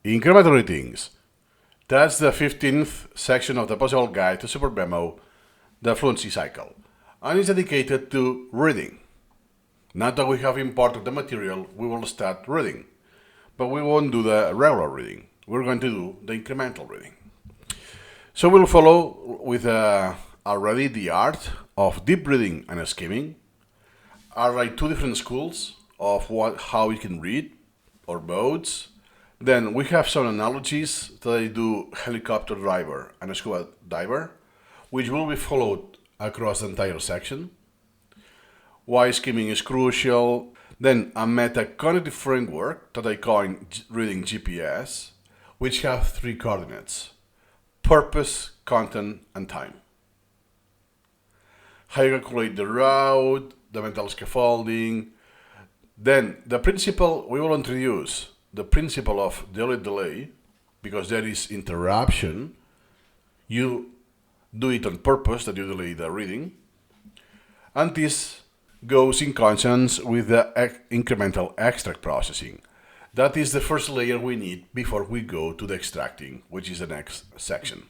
Incremental readings. That's the 15th section of the possible guide to SuperMemo, the Fluency cycle, and it's dedicated to reading. Now that we have imported the material, we will start reading, but we won't do the regular reading. We're going to do the incremental reading. So we'll follow with already the art of deep reading and skimming. Are like two different schools of how you can read, or modes. Then we have some analogies that I do helicopter diver and a scuba diver, which will be followed across the entire section. Why skimming is crucial. Then a metacognitive framework that I call reading GPS, which have three coordinates: purpose, content, and time. How you calculate the route, the mental scaffolding. Then the principle we will introduce, the principle of delay, because there is interruption. You do it on purpose, that you delay the reading. And this goes in consonance with the incremental extract processing. That is the first layer we need before we go to the extracting, which is the next section.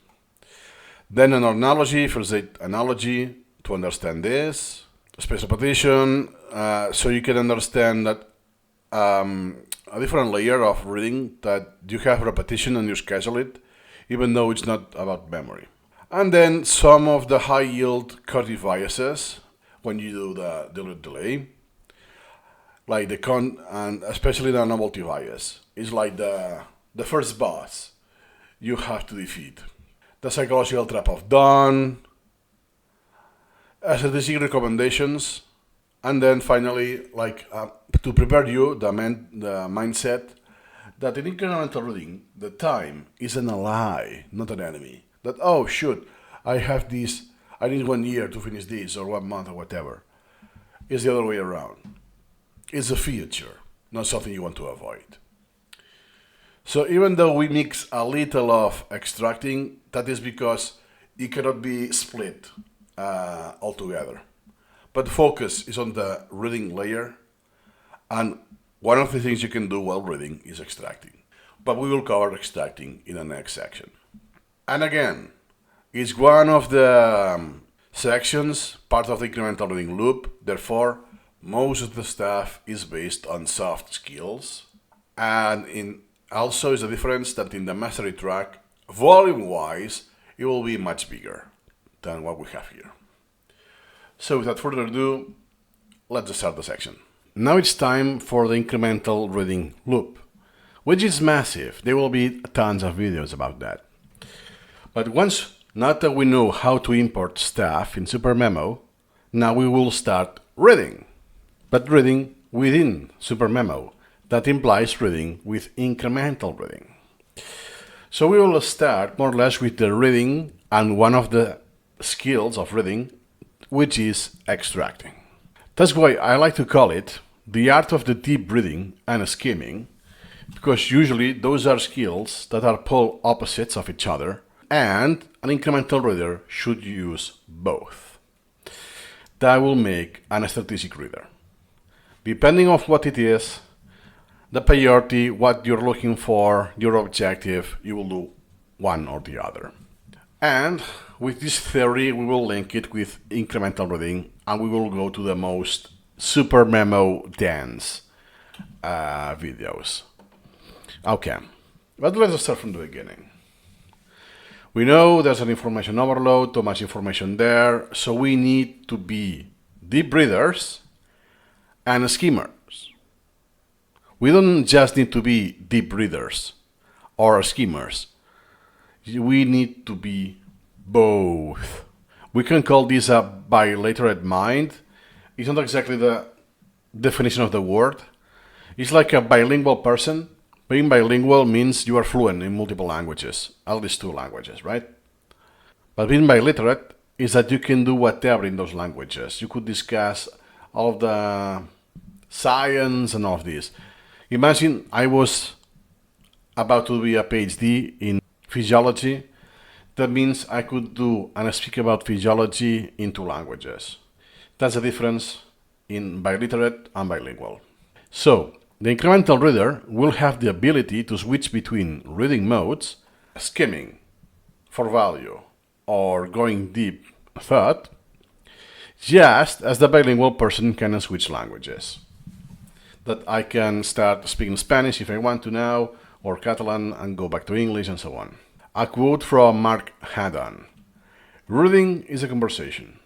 Then an analogy, first aid analogy to understand this. Spatial partition, so you can understand that a different layer of reading, that you have repetition and you schedule it, even though it's not about memory. And then some of the high yield cognitive biases when you do the delay, like and especially the novelty bias. It's like the first boss you have to defeat. The psychological trap of done, strategic recommendations, and then finally, like to prepare you the mindset that in incremental reading, the time is an ally, not an enemy. That, oh shoot, I have this, I need 1 year to finish this, or 1 month, or whatever. It's the other way around. It's a feature, not something you want to avoid. So even though we mix a little of extracting, that is because it cannot be split altogether. But focus is on the reading layer, and one of the things you can do while reading is extracting. But we will cover extracting in the next section. And again, it's one of the sections, part of the incremental reading loop. Therefore, most of the stuff is based on soft skills. And also is the difference that in the mastery track, volume-wise, it will be much bigger than what we have here. So without further ado, let's start the section. Now it's time for the incremental reading loop, which is massive. There will be tons of videos about that. But now that we know how to import stuff in SuperMemo, now we will start reading. But reading within SuperMemo. That implies reading with incremental reading. So we will start more or less with the reading and one of the skills of reading, which is extracting. That's why I like to call it the art of the deep reading and skimming, because usually those are skills that are pole opposites of each other, and an incremental reader should use both. That will make an strategic reader. Depending on what it is, the priority, what you're looking for, your objective, you will do one or the other. And with this theory, we will link it with incremental reading, and we will go to the most SuperMemo dense videos. Okay, but let's start from the beginning. We know there's an information overload, too much information there, so we need to be deep readers and skimmers. We don't just need to be deep readers or skimmers. We need to be both. We can call this a biliterate mind. It's not exactly the definition of the word. It's like a bilingual person. Being bilingual means you are fluent in multiple languages, at least 2 languages, right? But being biliterate is that you can do whatever in those languages. You could discuss all of the science and all of this. Imagine I was about to do a PhD in physiology. That means I could do and speak about physiology in 2 languages. That's the difference in biliterate and bilingual. So, The incremental reader will have the ability to switch between reading modes, skimming for value, or going deep thought, just as the bilingual person can switch languages. That I can start speaking Spanish if I want to now, or Catalan and go back to English and so on. A quote from Mark Haddon. Reading is a conversation.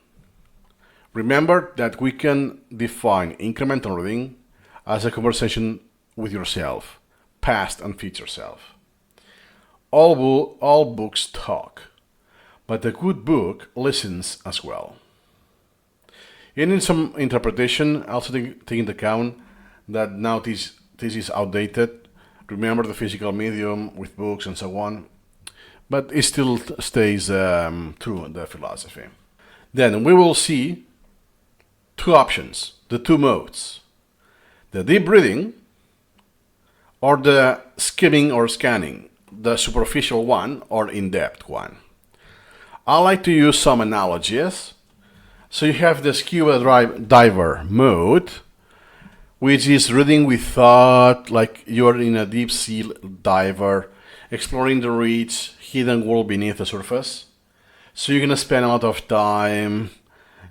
Remember that we can define incremental reading as a conversation with yourself, past and future self. All books talk, but a good book listens as well. In some interpretation, also take into account that now this is outdated. Remember the physical medium with books and so on, but it still stays true in the philosophy. Then we will see two options, the two modes, the deep reading or the skimming or scanning, the superficial one or in-depth one. I like to use some analogies. So you have the Scuba diver mode, which is reading with thought, like you're in a deep sea diver, exploring the rich, hidden world beneath the surface. So you're going to spend a lot of time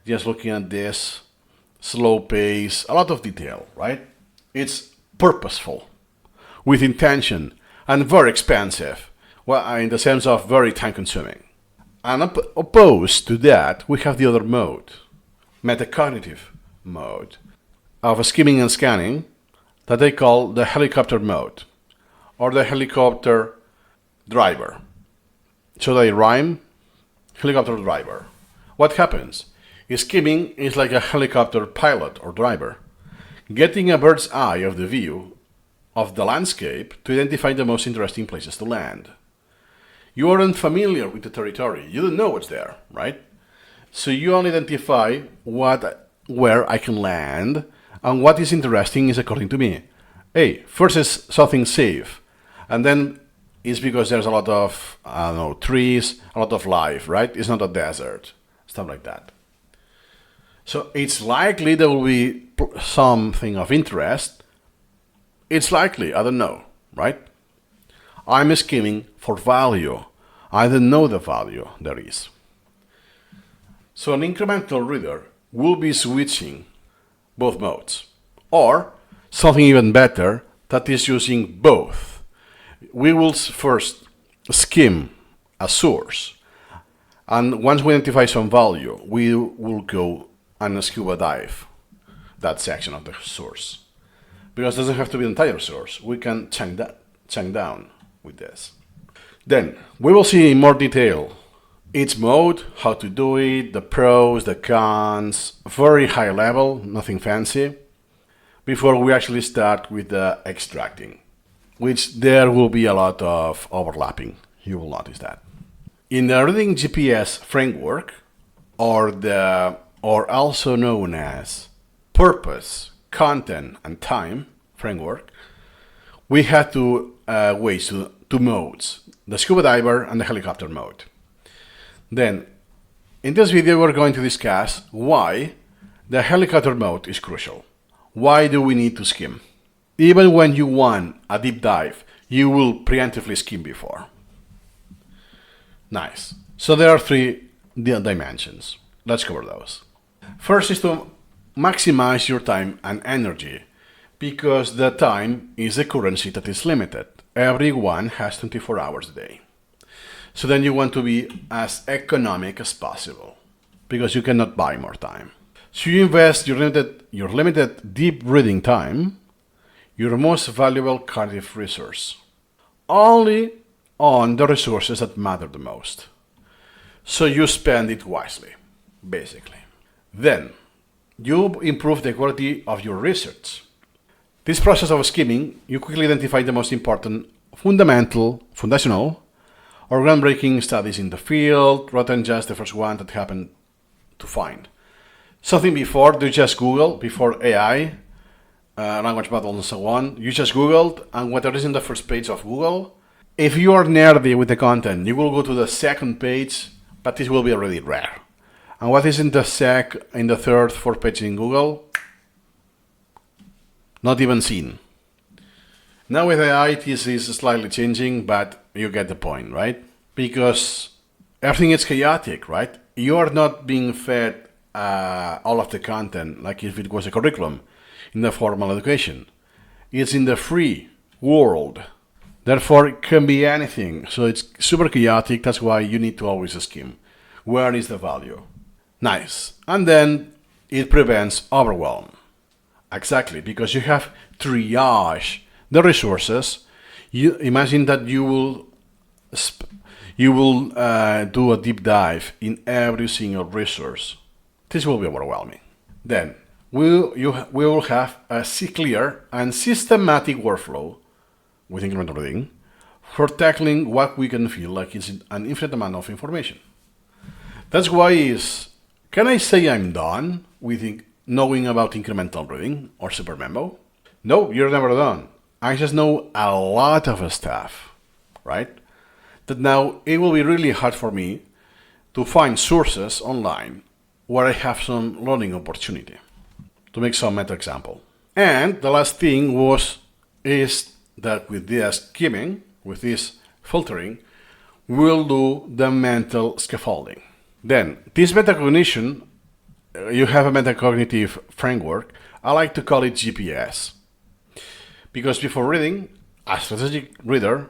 just looking at this, slow pace, a lot of detail, right? It's purposeful, with intention, and very expensive, well, in the sense of very time consuming. And opposed to that, we have the other mode, metacognitive mode, of skimming and scanning, that they call the helicopter mode, or the helicopter driver. So they rhyme, helicopter driver. What happens? Skimming is like a helicopter pilot or driver, getting a bird's eye of the view of the landscape to identify the most interesting places to land. You aren't familiar with the territory. You don't know what's there, right? So you only identify where I can land, and what is interesting is according to me. Hey, first is something safe, and then it's because there's a lot of, trees, a lot of life, right? It's not a desert, stuff like that. So it's likely there will be something of interest. It's likely, I don't know, right? I'm skimming for value. I don't know the value there is. So an incremental reader will be switching both modes. Or something even better, that is using both. We will first skim a source. And once we identify some value, we will go and scuba dive that section of the source. Because it doesn't have to be the entire source. We can chunk down with this. Then we will see in more detail each mode, how to do it, the pros, the cons, very high level, nothing fancy, before we actually start with the extracting, which there will be a lot of overlapping. You will notice that. In the reading GPS framework, or also known as purpose, content, and time framework, we had two modes, the scuba diver and the helicopter mode. Then, in this video, we're going to discuss why the helicopter mode is crucial. Why do we need to skim? Even when you want a deep dive, you will preemptively skim before. Nice. So there are three dimensions. Let's cover those. First is to maximize your time and energy, because the time is a currency that is limited. Everyone has 24 hours a day. So then you want to be as economic as possible, because you cannot buy more time. So you invest your limited deep reading time, your most valuable cognitive resource, only on the resources that matter the most. So you spend it wisely, basically. Then you improve the quality of your research. This process of skimming, you quickly identify the most important foundational, or groundbreaking studies in the field, rather than just the first one that happened to find. Something before, you just Google, before AI, language models and so on, you just Googled, and whatever is in the first page of Google, if you are nerdy with the content, you will go to the second page, but this will be already rare. And what is in the third, fourth page in Google? Not even seen. Now with AI, this is slightly changing, but you get the point, right? Because everything is chaotic, right? You are not being fed all of the content like if it was a curriculum in the formal education. It's in the free world. Therefore, it can be anything. So it's super chaotic. That's why you need to always skim. Where is the value? Nice. And then it prevents overwhelm. Exactly, because you have triage the resources. You imagine that you will do a deep dive in every single resource. This will be overwhelming. Then we will have a clear and systematic workflow with incremental reading for tackling what we can feel like is an infinite amount of information. That's why can I say I'm done with knowing about incremental reading or SuperMemo? No, you're never done. I just know a lot of stuff, right? That now it will be really hard for me to find sources online where I have some learning opportunity. To make some meta example. And the last thing is that with this skimming, with this filtering, we'll do the mental scaffolding. Then, this metacognition, you have a metacognitive framework. I like to call it GPS. Because before reading, a strategic reader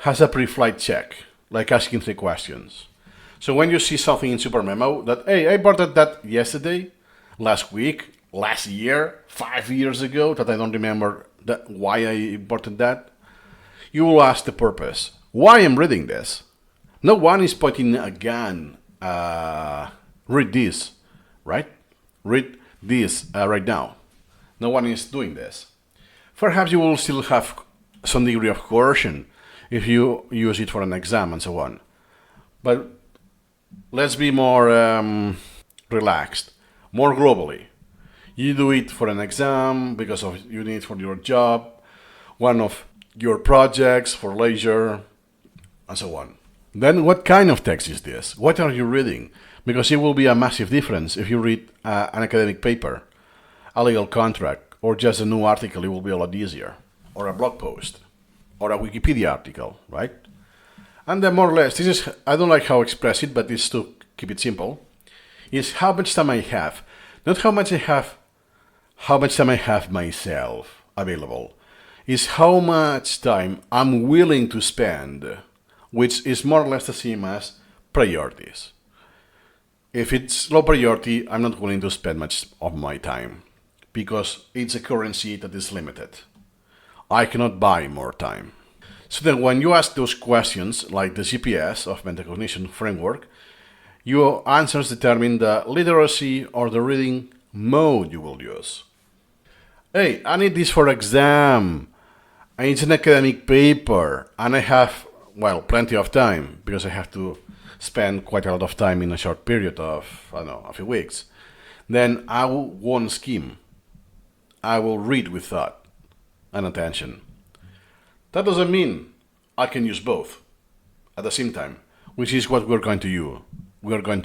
has a pre-flight check, like asking 3 questions. So when you see something in SuperMemo that, hey, I bought that yesterday, last week, last year, 5 years ago, that I don't remember why I imported that, you will ask the purpose. Why I'm reading this? No one is pointing a gun. Read this, right? Read this right now. No one is doing this. Perhaps you will still have some degree of coercion if you use it for an exam and so on. But let's be more relaxed, more globally. You do it for an exam because you need it for your job, one of your projects for leisure, and so on. Then what kind of text is this? What are you reading? Because it will be a massive difference if you read an academic paper, a legal contract, or just a new article. It will be a lot easier. Or a blog post, or a Wikipedia article, right? And then more or less, I don't like how I express it, but this to keep it simple, is how much time I have. Not how much time I have myself available, is how much time I'm willing to spend, which is more or less the same as priorities. If it's low priority, I'm not willing to spend much of my time because it's a currency that is limited. I cannot buy more time. So then when you ask those questions, like the GPS of metacognition framework, your answers determine the literacy or the reading mode you will use. Hey, I need this for exam. It's an academic paper, and I have, plenty of time because I have to spend quite a lot of time in a short period of, a few weeks. Then I won't skim. I will read with thought and attention. That doesn't mean I can use both at the same time, which is what we're going to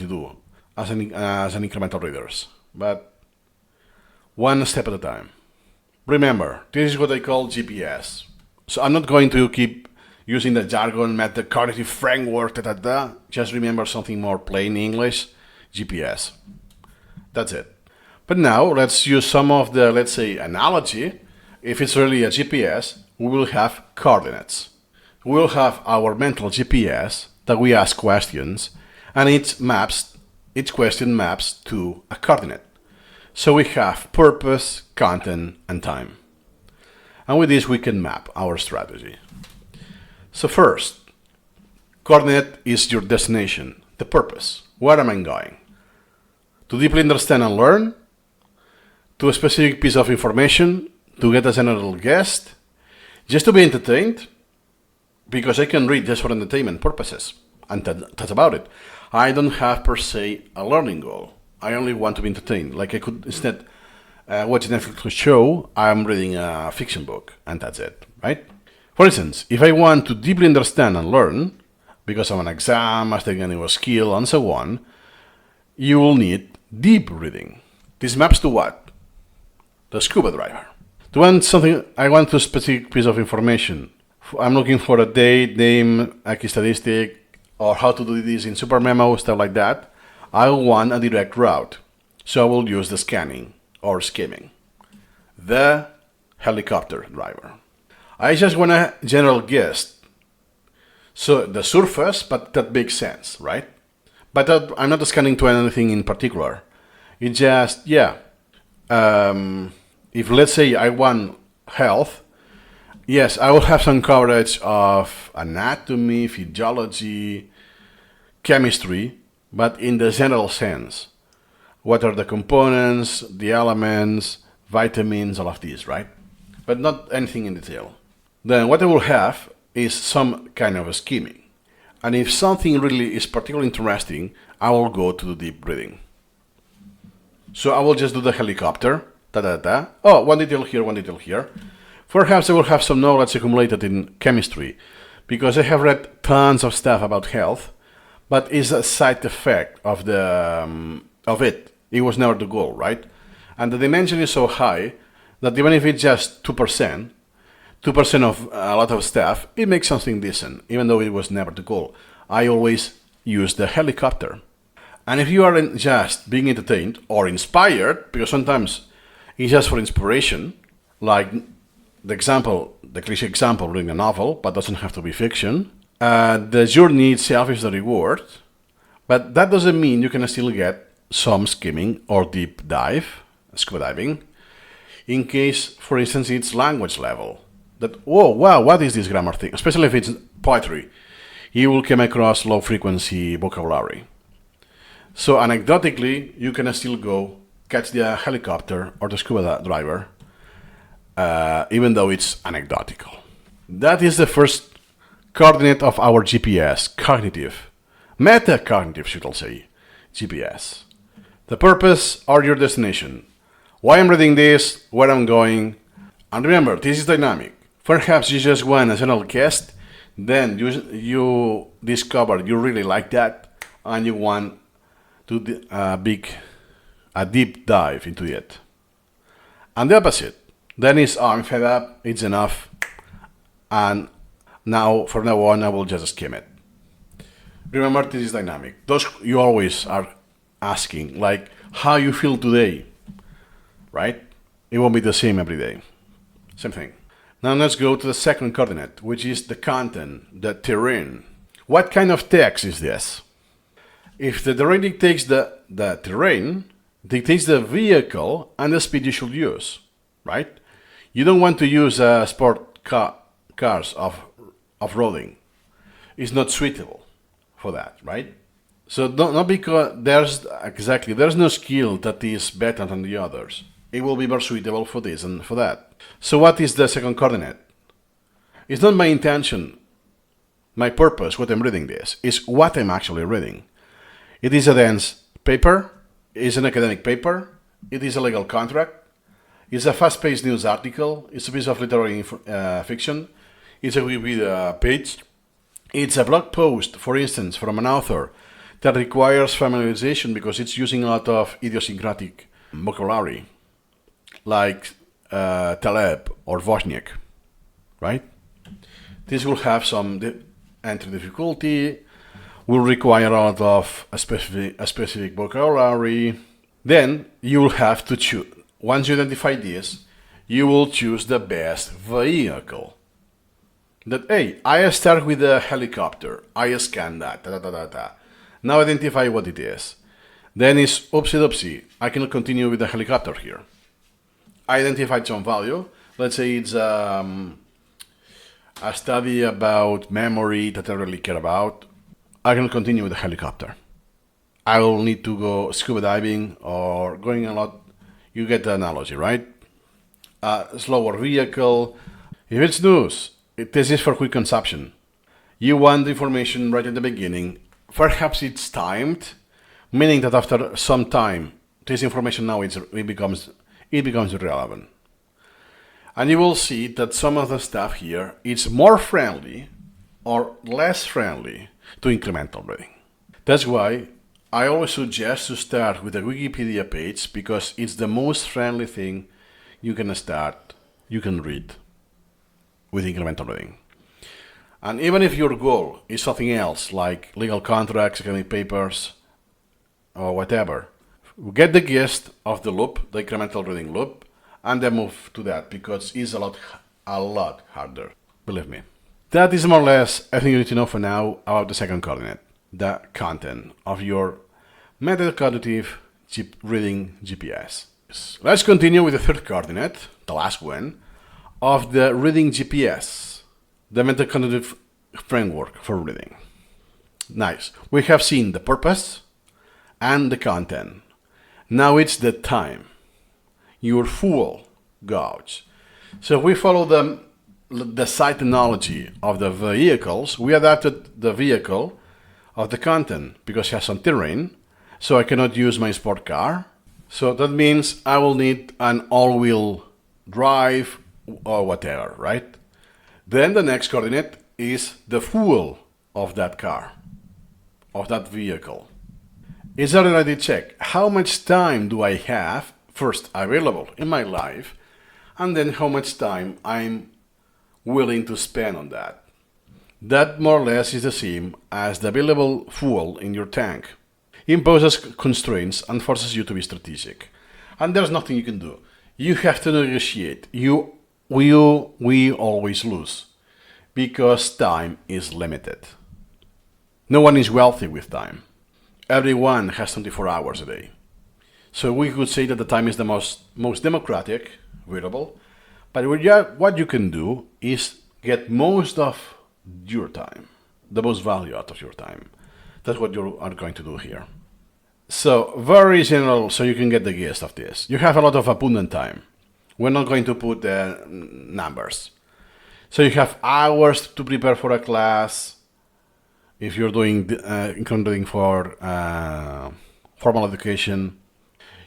do as an incremental readers, but one step at a time. Remember, this is what I call GPS. So I'm not going to keep using the jargon, metacognitive framework, Just remember something more plain English, GPS. That's it. But now let's use some of the, let's say, analogy. If it's really a GPS, we will have coordinates. We will have our mental GPS that we ask questions, and each question maps to a coordinate. So we have purpose, content, and time. And with this, we can map our strategy. So first, coordinate is your destination, the purpose. Where am I going? To deeply understand and learn? To a specific piece of information? To get a general guest? Just to be entertained? Because I can read just for entertainment purposes. And that's about it. I don't have per se a learning goal. I only want to be entertained. Like I could instead watch a Netflix show, I'm reading a fiction book, and that's it, right? For instance, if I want to deeply understand and learn, because of an exam, mastering a new skill, and so on, you will need deep reading. This maps to what? The Scuba driver. To want something, I want a specific piece of information. I'm looking for a date, name, a key statistic, or how to do this in SuperMemo, stuff like that. I want a direct route. So I will use the scanning or skimming. The helicopter driver. I just want a general guess. So the surface, but that makes sense, right? But I'm not scanning to anything in particular. It's just, yeah. If let's say I want health, yes, I will have some coverage of anatomy, physiology, chemistry, but in the general sense. What are the components, the elements, vitamins, all of these, right? But not anything in detail. Then what I will have is some kind of a skimming. And if something really is particularly interesting, I will go to the deep breathing. So I will just do the helicopter. Oh, one detail here, one detail here. Perhaps I will have some knowledge accumulated in chemistry, because I have read tons of stuff about health, but it's a side effect of it. It was never the goal, right? And the dimension is so high that even if it's just 2%, 2% of a lot of stuff, it makes something decent, even though it was never the goal. I always use the helicopter. And if you are just being entertained or inspired, because sometimes it's just for inspiration, like the cliché example, reading a novel, but doesn't have to be fiction, the journey itself is the reward, but that doesn't mean you can still get some skimming or deep dive, scuba diving, in case, for instance, it's language level. That, oh, wow, what is this grammar thing? Especially if it's poetry. You will come across low frequency vocabulary. So anecdotically, you can still go catch the helicopter or the scuba driver, even though it's anecdotal. That is the first coordinate of our GPS, cognitive. Metacognitive, should I say, GPS. The purpose or your destination. Why I'm reading this, where I'm going. And remember, this is dynamic. Perhaps you just want a general guest, then you discover you really like that, and you want to do a deep dive into it. And the opposite. Then it's, oh, I'm fed up, it's enough, and from now on, I will just skim it. Remember, this is dynamic. Those you always are asking, like, how you feel today, right? It won't be the same every day. Same thing. Now let's go to the second coordinate, which is the content, the terrain. What kind of text is this? If the terrain dictates the terrain, dictates the vehicle and the speed you should use, right? You don't want to use sport cars off-roading. It's not suitable for that, right? So not because there's no skill that is better than the others. It will be more suitable for this and for that. So what is the second coordinate? It's not my intention, my purpose, what I'm reading this. It's what I'm actually reading. It is a dense paper, it's an academic paper, it is a legal contract, it's a fast-paced news article, it's a piece of literary fiction, it's a Wikipedia page, it's a blog post, for instance, from an author that requires familiarization because it's using a lot of idiosyncratic vocabulary, like Taleb or Wozniak, right? This will have some entry difficulty, will require a lot of a specific vocabulary. Then you will have to choose. Once you identify this, you will choose the best vehicle. That, hey, I start with a helicopter. I scan that. Now identify what it is. Then it's oopsie-doopsie. I cannot continue with the helicopter here. I identified some value. Let's say it's a study about memory that I really care about. I can continue with the helicopter. I will need to go scuba diving or going a lot. You get the analogy, right? Slower vehicle. If it's news, this is for quick consumption. You want the information right at the beginning. Perhaps it's timed, meaning that after some time, this information now it becomes irrelevant. And you will see that some of the stuff here is more friendly or less friendly to incremental reading. That's why I always suggest to start with a Wikipedia page because it's the most friendly thing you can start you can read with incremental reading. And even if your goal is something else, like legal contracts, academic papers, or whatever, get the gist of the loop, the incremental reading loop, and then move to that, because it's a lot harder, believe me. That is more or less everything you need to know for now about the second coordinate, the content of your Metacognitive reading GPS. Let's continue with the third coordinate, the last one, of the reading GPS, the Metacognitive framework for reading. Nice. We have seen the purpose and the content. Now it's the time, your full gauge. So if we follow the site analogy of the vehicles, we adapted the vehicle of the content because it has some terrain, so I cannot use my sport car. So that means I will need an all-wheel drive or whatever, right? Then the next coordinate is the fuel of that car, of that vehicle. It's a reality check. How much time do I have, first, available in my life, and then how much time I'm willing to spend on that. That more or less is the same as the available fuel in your tank. It imposes constraints and forces you to be strategic. And there's nothing you can do. You have to negotiate. We always lose because time is limited. No one is wealthy with time. Everyone has 24 hours a day. So we could say that the time is the most democratic variable, but what you can do is get most of your time, the most value out of your time. That's what you are going to do here. So very general, so you can get the gist of this. You have a lot of abundant time. We're not going to put numbers. So you have hours to prepare for a class. If you're doing including for formal education,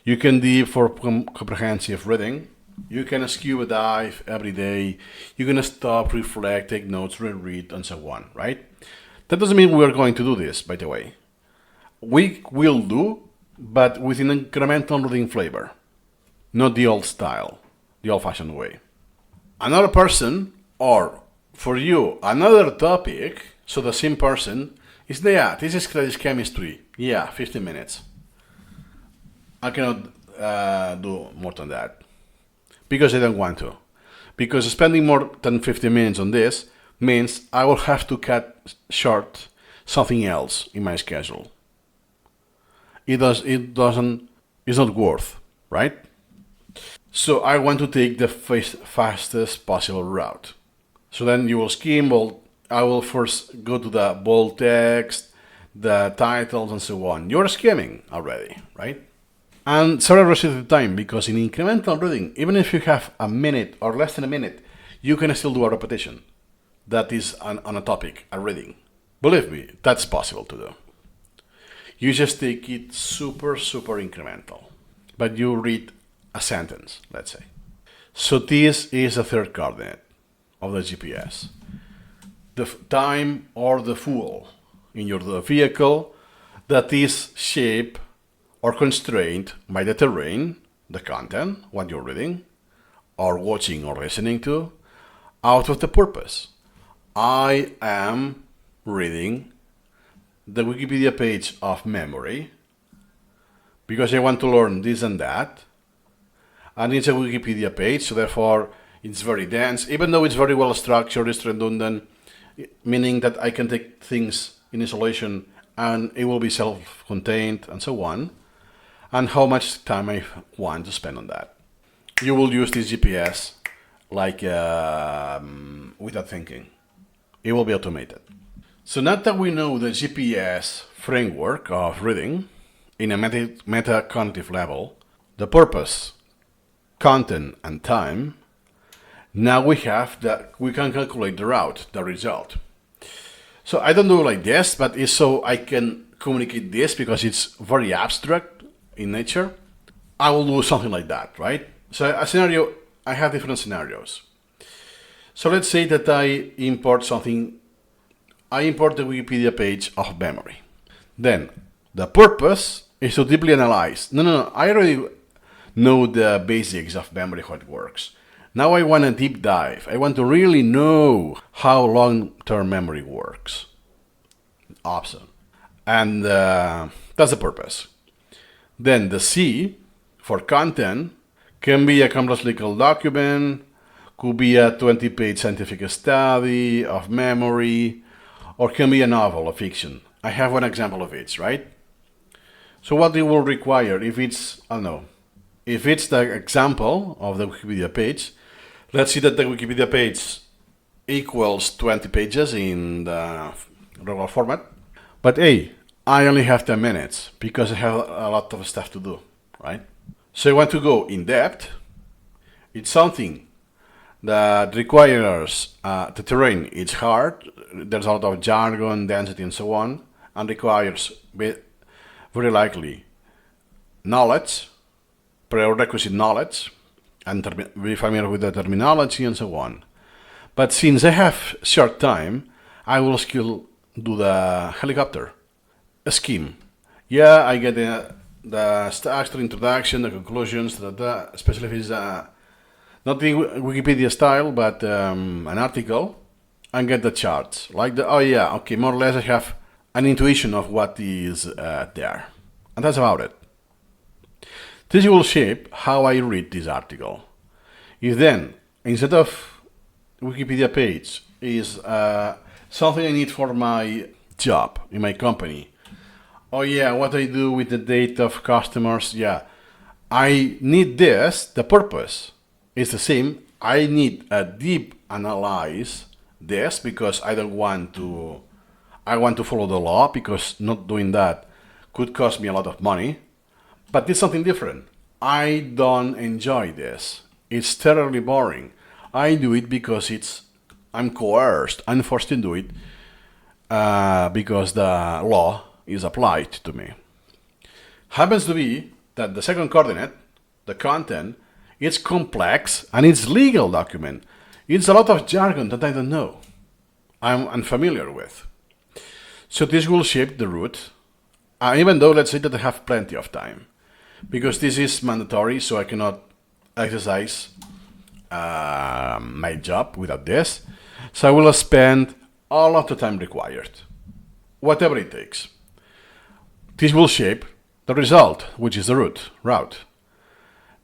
you can do for comprehensive reading. You can scuba dive every day. You're gonna stop, reflect, take notes, reread, and so on, right? That doesn't mean we're going to do this, by the way. We will do, but with an incremental reading flavor, not the old style, the old-fashioned way. Another person, or for you, another topic. So the same person is there. This is credit chemistry. Yeah, 15 minutes. I cannot do more than that because I don't want to. Because spending more than 15 minutes on this means I will have to cut short something else in my schedule. It's not worth, right? So I want to take the fastest possible route. So then you will skim. I will first go to the bold text, the titles, and so on. You're skimming already, right? And sorry, restricted time, because in incremental reading, even if you have a minute or less than a minute, you can still do a repetition that is on a topic, a reading. Believe me, that's possible to do. You just take it super incremental, but you read a sentence, let's say. So this is the third coordinate of the GPS. The time or the fuel in your vehicle that is shaped or constrained by the terrain, the content, what you're reading, or watching or listening to, out of the purpose. I am reading the Wikipedia page of memory because I want to learn this and that, and it's a Wikipedia page, so therefore it's very dense, even though it's very well structured, it's redundant, meaning that I can take things in isolation and it will be self-contained and so on, and how much time I want to spend on that. You will use this GPS like without thinking. It will be automated. So now that we know the GPS framework of reading in a metacognitive level, the purpose, content, and time, now we can calculate the route, the result. So I don't do it like this, but it's so I can communicate this because it's very abstract in nature. I will do something like that, right? So a scenario, I have different scenarios. So let's say that I import something. I import the Wikipedia page of memory. Then the purpose is to deeply analyze. No, I already know the basics of memory, how it works. Now I want a deep dive. I want to really know how long-term memory works. Awesome. And that's the purpose. Then the C for content can be a complex legal document, could be a 20-page scientific study of memory, or can be a novel or fiction. I have one example of each, right? So what it will require if it's, I don't know, if it's the example of the Wikipedia page, let's see that the Wikipedia page equals 20 pages in the regular format. But hey, I only have 10 minutes because I have a lot of stuff to do, right? So I want to go in depth. It's something that requires the terrain. It's hard. There's a lot of jargon, density, and so on, and requires very likely knowledge, prerequisite knowledge, and be familiar with the terminology and so on. But since I have short time, I will still do the helicopter, a scheme. Yeah, I get the structure, introduction, the conclusions, especially if it's not in Wikipedia style, but an article, and get the charts. Like okay, more or less I have an intuition of what is there. And that's about it. This will shape how I read this article. If then, instead of Wikipedia page, is something I need for my job in my company. What I do with the data of customers, I need this, the purpose is the same. I need a deep analyze this because I want to follow the law, because not doing that could cost me a lot of money. But it's something different. I don't enjoy this. It's terribly boring. I do it because I'm coerced, I'm forced to do it because the law is applied to me. Happens to be that the second coordinate, the content, it's complex and it's legal document. It's a lot of jargon that I don't know, I'm unfamiliar with. So this will shape the route, even though let's say that I have plenty of time, because this is mandatory, so I cannot exercise my job without this. So I will spend all of the time required, whatever it takes. This will shape the result, which is the route.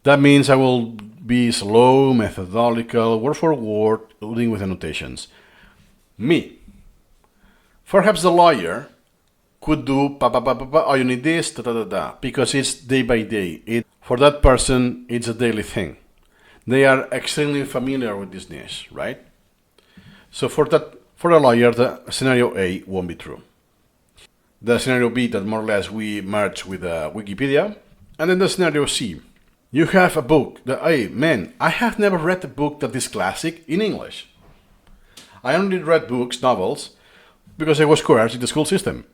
That means I will be slow, methodical, word for word, dealing with annotations. Me. Perhaps the lawyer could do you need this, because it's day by day. For that person, it's a daily thing. They are extremely familiar with this niche, right? So for a lawyer, the scenario A won't be true. The scenario B, that more or less we merge with Wikipedia, and then the scenario C. You have a book that, I have never read a book that is classic in English. I only read books, novels, because I was coerced in the school system.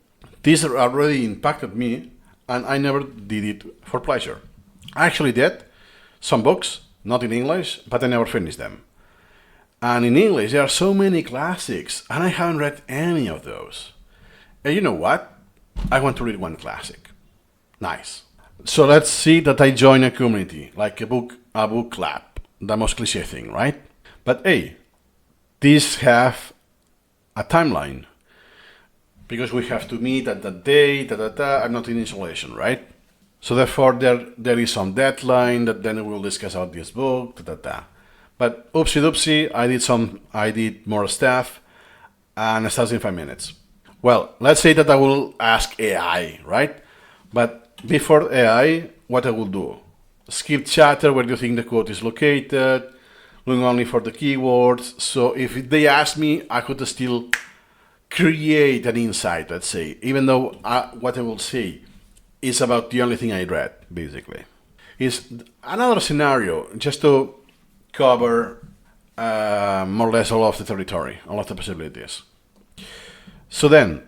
This already impacted me, and I never did it for pleasure. I actually did some books, not in English, but I never finished them. And in English, there are so many classics, and I haven't read any of those. And you know what? I want to read one classic. Nice. So let's see that I join a community, like a book club, the most cliche thing, right? But these have a timeline, because we have to meet at that day, I'm not in isolation, right? So therefore there is some deadline that then we'll discuss about this book, But oopsie doopsie, I did more stuff, and it starts in 5 minutes. Well, let's say that I will ask AI, right? But before AI, what I will do? Skip chatter, where do you think the quote is located, looking only for the keywords. So if they ask me, I could still create an insight, let's say, even though what I will say is about the only thing I read, basically. Is another scenario, just to cover more or less all of the territory, all of the possibilities. So then,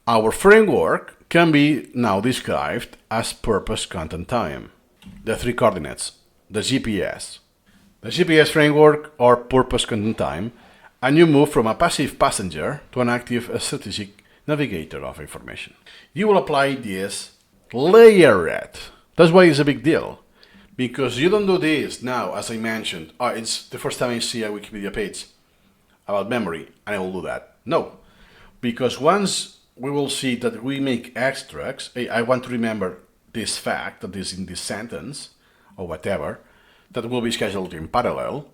our framework can be now described as purpose, content, time. The three coordinates, the GPS. The GPS framework, or purpose, content, time, and you move from a passive passenger to an active strategic navigator of information. You will apply this layered. That's why it's a big deal. Because you don't do this now, as I mentioned. Oh, it's the first time I see a Wikipedia page about memory, and I will do that. No, because once we will see that we make extracts, hey, I want to remember this fact that is in this sentence, or whatever, that will be scheduled in parallel,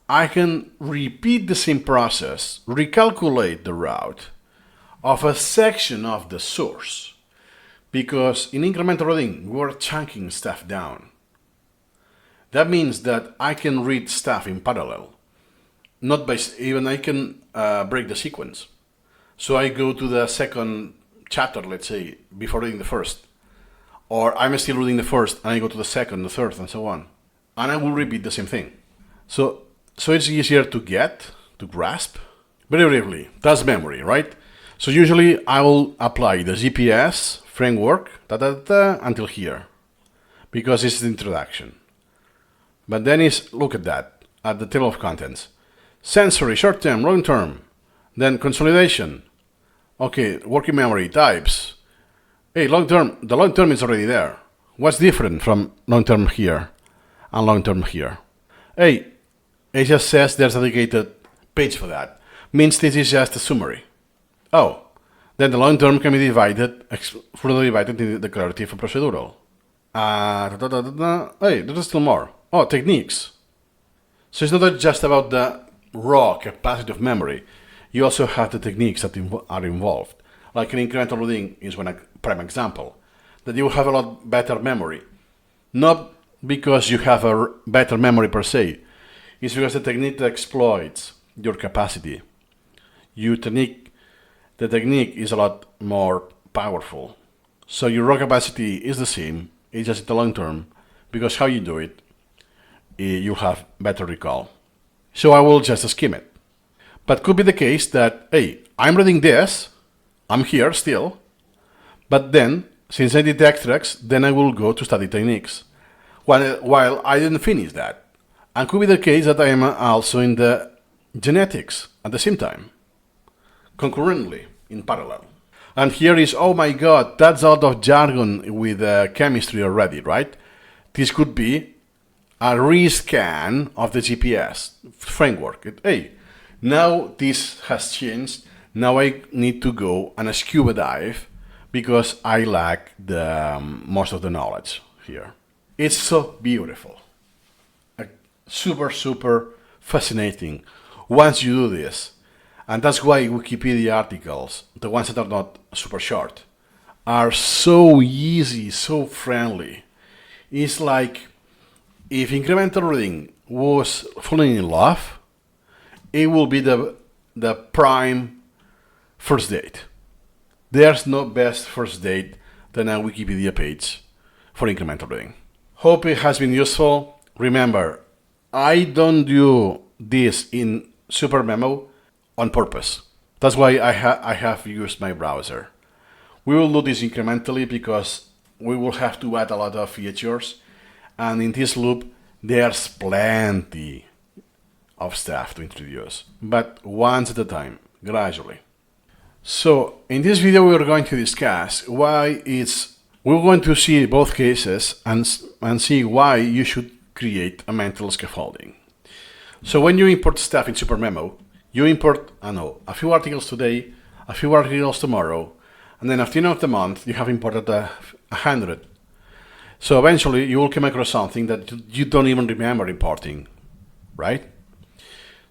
I can repeat the same process, recalculate the route of a section of the source. Because in incremental reading, we're chunking stuff down. That means that I can read stuff in parallel. Not by, even I can break the sequence. So I go to the second chapter, let's say, before reading the first. Or I'm still reading the first, and I go to the second, the third, and so on. And I will repeat the same thing. So it's easier to get, to grasp. Very briefly, that's memory, right? So usually I will apply the GPS framework until here, because it's the introduction. But then look at that, at the table of contents. Sensory, short-term, long-term. Then consolidation. Okay, working memory, types. Hey, long-term, the long-term is already there. What's different from long-term here and long-term here? Hey, it just says there's a dedicated page for that. Means this is just a summary. Oh, then the long-term can be divided, further divided into declarative and procedural. Hey, there's still more. Oh, techniques. So it's not just about the raw capacity of memory. You also have the techniques that are involved. Like an incremental reading is one prime example. That you have a lot better memory. Not because you have a better memory per se. It's because the technique exploits your capacity. The technique is a lot more powerful. So your raw capacity is the same, it's just in the long term, because how you do it, you have better recall. So I will just skim it. But could be the case that, hey, I'm reading this, I'm here still, but then, since I did the extracts, then I will go to study techniques, while I didn't finish that. And could be the case that I am also in the genetics at the same time, concurrently, in parallel. And here is, oh my god, that's out of jargon with chemistry already, right? This could be a rescan of the GPS framework. Hey, now this has changed. Now I need to go on a scuba dive because I lack the most of the knowledge here. It's so beautiful. Super, super fascinating once you do this. And that's why Wikipedia articles, the ones that are not super short, are so easy, so friendly. It's like if incremental reading was falling in love, it will be the prime first date. There's no best first date than a Wikipedia page for incremental reading. Hope it has been useful. Remember, I don't do this in SuperMemo on purpose. That's why I have used my browser. We will do this incrementally because we will have to add a lot of features, and in this loop there's plenty of stuff to introduce, but once at a time, gradually. So in this video we are going to discuss we're going to see both cases and see why you should create a mental scaffolding. So when you import stuff in SuperMemo, you import, a few articles today, a few articles tomorrow, and then at the end of the month, you have imported 100. So eventually, you will come across something that you don't even remember importing, right?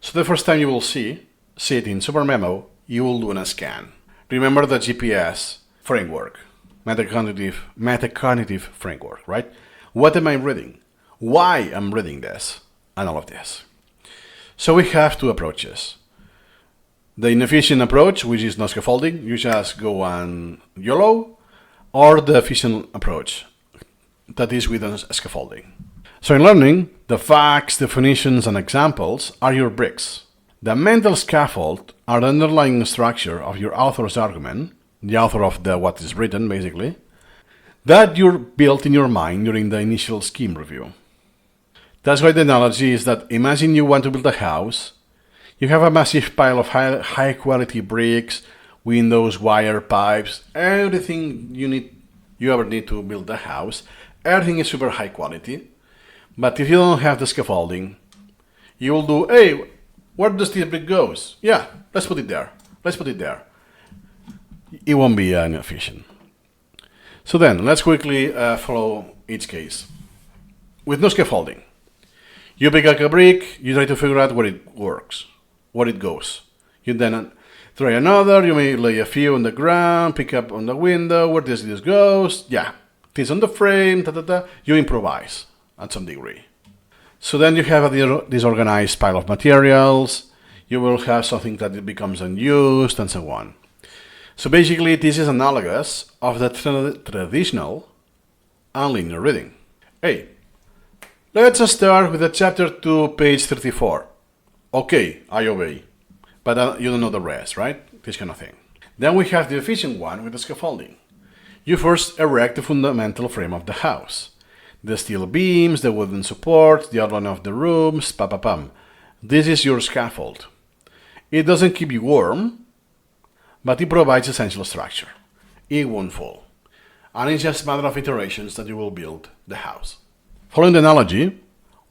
So the first time you will see it in SuperMemo, you will do a scan. Remember the GPS framework, Metacognitive framework, right? What am I reading? Why I'm reading this? And all of this. So we have two approaches. The inefficient approach, which is no scaffolding, you just go on YOLO, or the efficient approach, that is with a scaffolding. So in learning, the facts, definitions, and examples are your bricks. The mental scaffold are the underlying structure of your author's argument, the author of what is written, basically, that you built in your mind during the initial scheme review. That's why the analogy is that imagine you want to build a house. You have a massive pile of high quality bricks, windows, wire, pipes, everything you ever need to build a house. Everything is super high quality. But if you don't have the scaffolding, you will do, hey, where does this brick goes? Yeah, let's put it there. Let's put it there. It won't be efficient. So then, let's quickly follow each case. With no scaffolding, you pick up a brick, you try to figure out where it works, where it goes. You then try another, you may lay a few on the ground, pick up on the window, where this goes. Yeah, this on the frame, You improvise at some degree. So then you have a disorganized pile of materials, you will have something that it becomes unused, and so on. So basically, this is analogous of the traditional and linear reading. Hey, let's start with the chapter 2, page 34. Okay, I obey. But you don't know the rest, right? This kind of thing. Then we have the efficient one with the scaffolding. You first erect the fundamental frame of the house. The steel beams, the wooden supports, the outline of the rooms, pa-pa-pam. This is your scaffold. It doesn't keep you warm, but it provides essential structure. It won't fall. And it's just a matter of iterations that you will build the house. Following the analogy,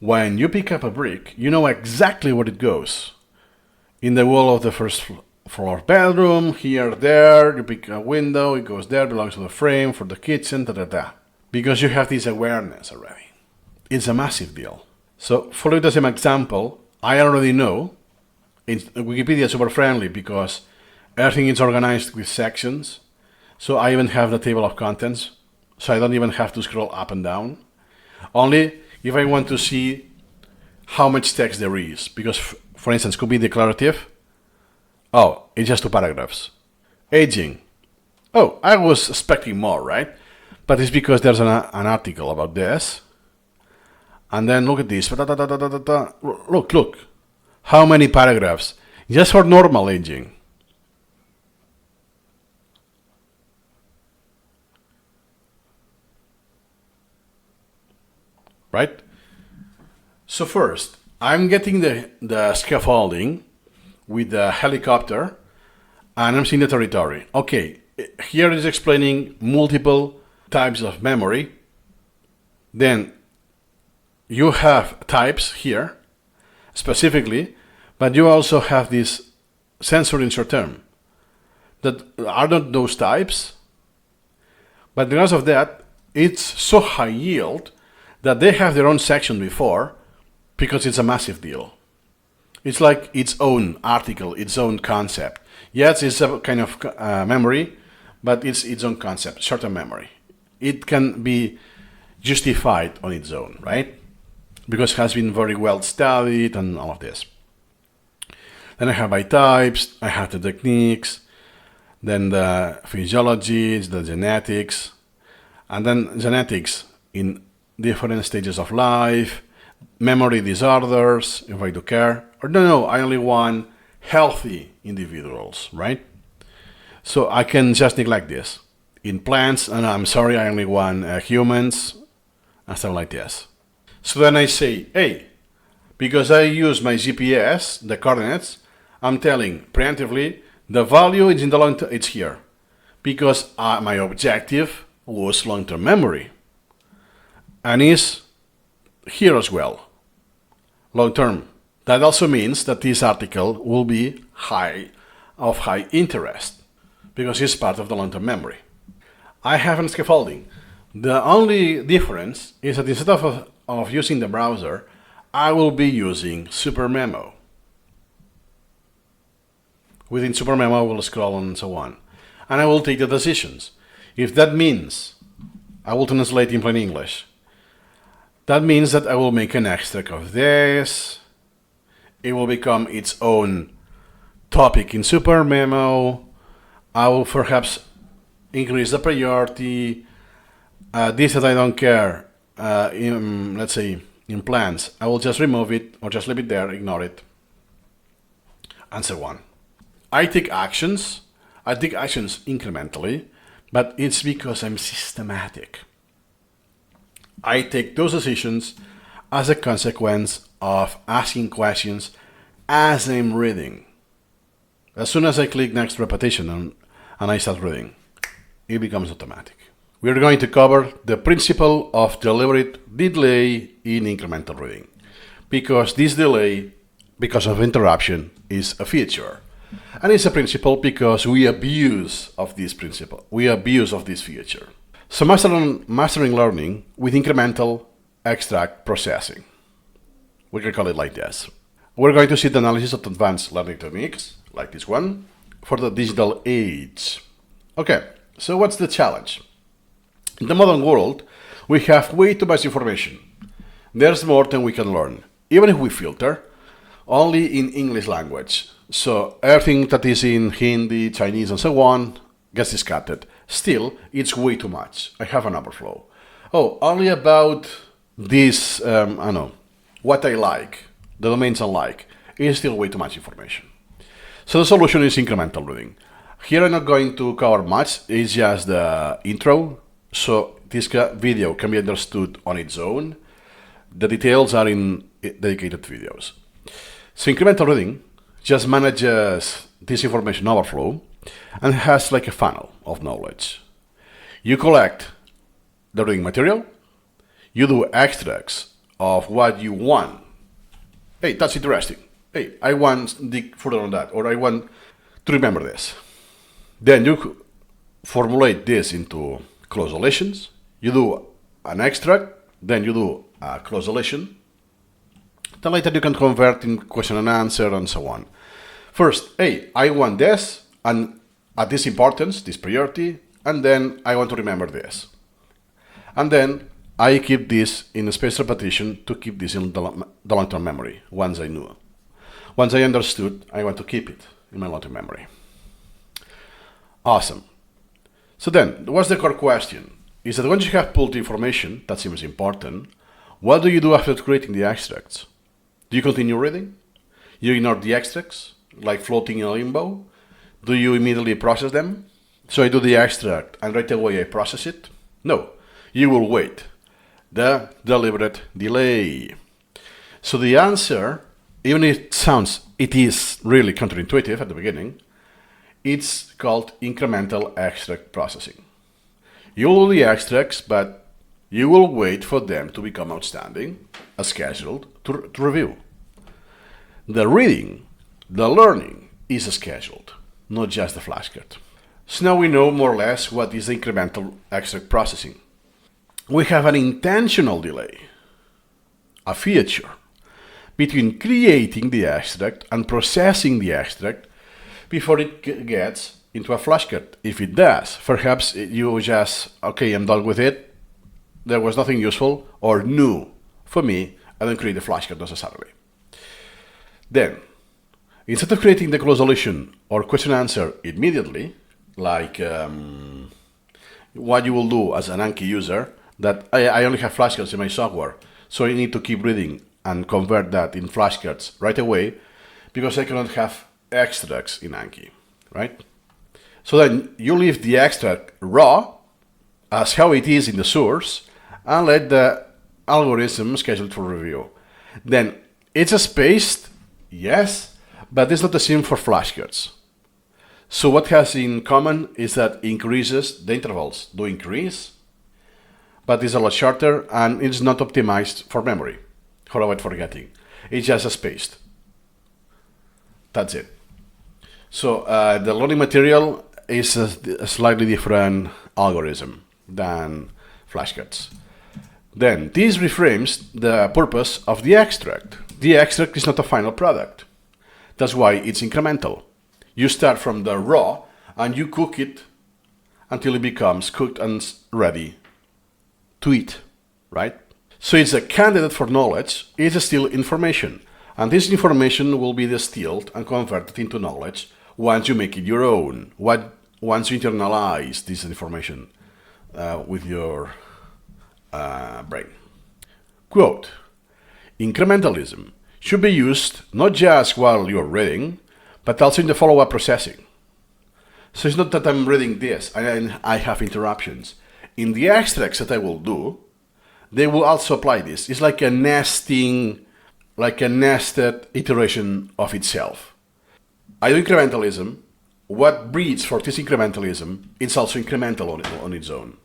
when you pick up a brick, you know exactly where it goes. In the wall of the first floor bedroom, here, there, you pick a window, it goes there, belongs to the frame for the kitchen, because you have this awareness already. It's a massive deal. So, following the same example, I already know, Wikipedia is super friendly because everything is organized with sections, so I even have the table of contents, so I don't even have to scroll up and down. Only if I want to see how much text there is, because, for instance, could be declarative. Oh, it's just 2 paragraphs. Aging. Oh, I was expecting more, right? But it's because there's an article about this. And then look at this. Look. How many paragraphs? Just for normal aging. Right? So first, I'm getting the scaffolding with the helicopter, and I'm seeing the territory. Okay, here is explaining multiple types of memory. Then you have types here, specifically, but you also have this sensory insert term that are not those types, but because of that, it's so high yield that they have their own section before, because it's a massive deal. It's like its own article, its own concept. Yes, it's a kind of memory, but it's its own concept, short-term memory. It can be justified on its own, right? Because it has been very well studied and all of this. Then I have by types, I have the techniques, then the physiologies, the genetics, and then genetics in different stages of life, memory disorders, if I do care, or no, I only want healthy individuals, right? So I can just neglect this. In plants, and I'm sorry, I only want humans, and stuff like this. So then I say, hey, because I use my GPS, the coordinates, I'm telling preemptively, the value is in the long term, it's here. Because my objective was long-term memory. And is here as well. Long-term. That also means that this article will be of high interest, because it's part of the long-term memory. I have a scaffolding. The only difference is that instead of using the browser, I will be using SuperMemo. Within SuperMemo, I will scroll and so on. And I will take the decisions. If that means, I will translate in plain English. That means that I will make an extract of this. It will become its own topic in SuperMemo. I will perhaps increase the priority. This that I don't care, let's say in plants, I will just remove it or just leave it there, ignore it, and so on. I take actions incrementally, but it's because I'm systematic. I take those decisions as a consequence of asking questions as I'm reading. As soon as I click next repetition and I start reading, it becomes automatic. we're going to cover the principle of deliberate delay in incremental reading, because this delay, because of interruption, is a feature. And it's a principle because we abuse of this principle. We abuse of this feature. So mastering learning with incremental extract processing. We can call it like this. We're going to see the analysis of advanced learning techniques, like this one, for the digital age. Okay, so what's the challenge? In the modern world, we have way too much information. There's more than we can learn, even if we filter, only in English language. So everything that is in Hindi, Chinese, and so on gets discarded. Still, it's way too much. I have an overflow. Oh, only about this, I don't know, what I like, the domains I like, is still way too much information. So the solution is incremental reading. Here I'm not going to cover much, it's just the intro. So this video can be understood on its own. The details are in dedicated videos. So incremental reading just manages this information overflow and has like a funnel of knowledge. You collect the reading material, you do extracts of what you want. Hey, that's interesting. Hey, I want to dig further on that, or I want to remember this. Then you formulate this into close relations. You do an extract, then you do a close relation. Then later you can convert in question and answer and so on. First, hey, I want this, and at this importance, this priority, and then I want to remember this. And then I keep this in a spaced repetition to keep this in the long-term memory once I knew. Once I understood, I want to keep it in my long-term memory. Awesome. So then, what's the core question? Is that once you have pulled the information, that seems important, what do you do after creating the extracts? Do you continue reading? You ignore the extracts, like floating in a limbo? Do you immediately process them? So I do the extract and right away I process it? No, you will wait. The deliberate delay. So the answer, even if it is really counterintuitive at the beginning, it's called incremental extract processing. You will do the extracts, but you will wait for them to become outstanding, as scheduled, to review. The reading, the learning, is scheduled, not just the flashcard. So now we know more or less what is incremental extract processing. We have an intentional delay, a feature, between creating the extract and processing the extract before it gets into a flashcard. If it does, perhaps you just, okay, I'm done with it, there was nothing useful or new for me, I don't create the flashcard necessarily. Then, instead of creating the close solution or question answer immediately, like what you will do as an Anki user, that I only have flashcards in my software, so I need to keep reading and convert that in flashcards right away, because I cannot have extracts in Anki, right? So then you leave the extract raw, as how it is in the source, and let the algorithm schedule for review. Then it's spaced, yes, but it's not the same for flashcards. So what has in common is that increases, the intervals do increase, but it's a lot shorter and it's not optimized for memory, for avoid forgetting. It's just spaced. That's it. So the learning material is a slightly different algorithm than flashcards. Then this reframes the purpose of the extract. The extract is not a final product. That's why it's incremental. You start from the raw and you cook it until it becomes cooked and ready to eat, right? So it's a candidate for knowledge, it's still information. And this information will be distilled and converted into knowledge once you make it your own, once you internalize this information with your brain. Quote, incrementalism should be used not just while you're reading, but also in the follow-up processing. So it's not that I'm reading this and I have interruptions. In the extracts that I will do, they will also apply this. It's like a nested iteration of itself. I do incrementalism. What breeds for this incrementalism is also incremental on its own.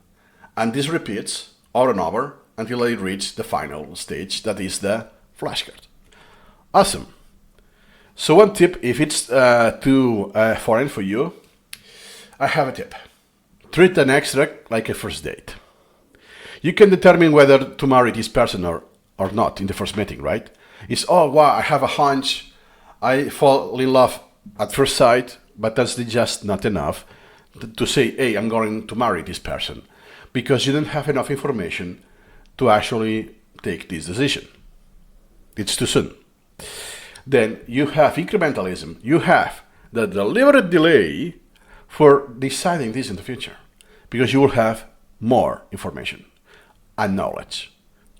And this repeats over and over until I reach the final stage, that is the flashcard. Awesome. So one tip, if it's too foreign for you, I have a tip. Treat an extract like a first date. You can determine whether to marry this person or not in the first meeting, right? It's, oh, wow, I have a hunch. I fall in love at first sight, but that's just not enough to say, hey, I'm going to marry this person, because you don't have enough information to actually take this decision. It's too soon. Then you have incrementalism. You have the deliberate delay for deciding this in the future, because you will have more information and knowledge.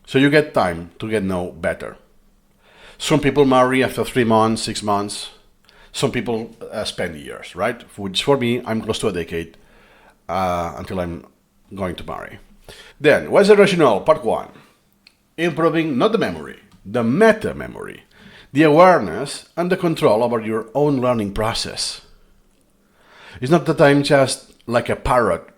So you get time to get know better. Some people marry after 3 months, 6 months. Some people spend years, right? Which for me, I'm close to a decade until I'm going to marry. Then, what's the rationale? Part 1. Improving not the memory, the meta-memory, the awareness and the control over your own learning process. It's not that I'm just like a parrot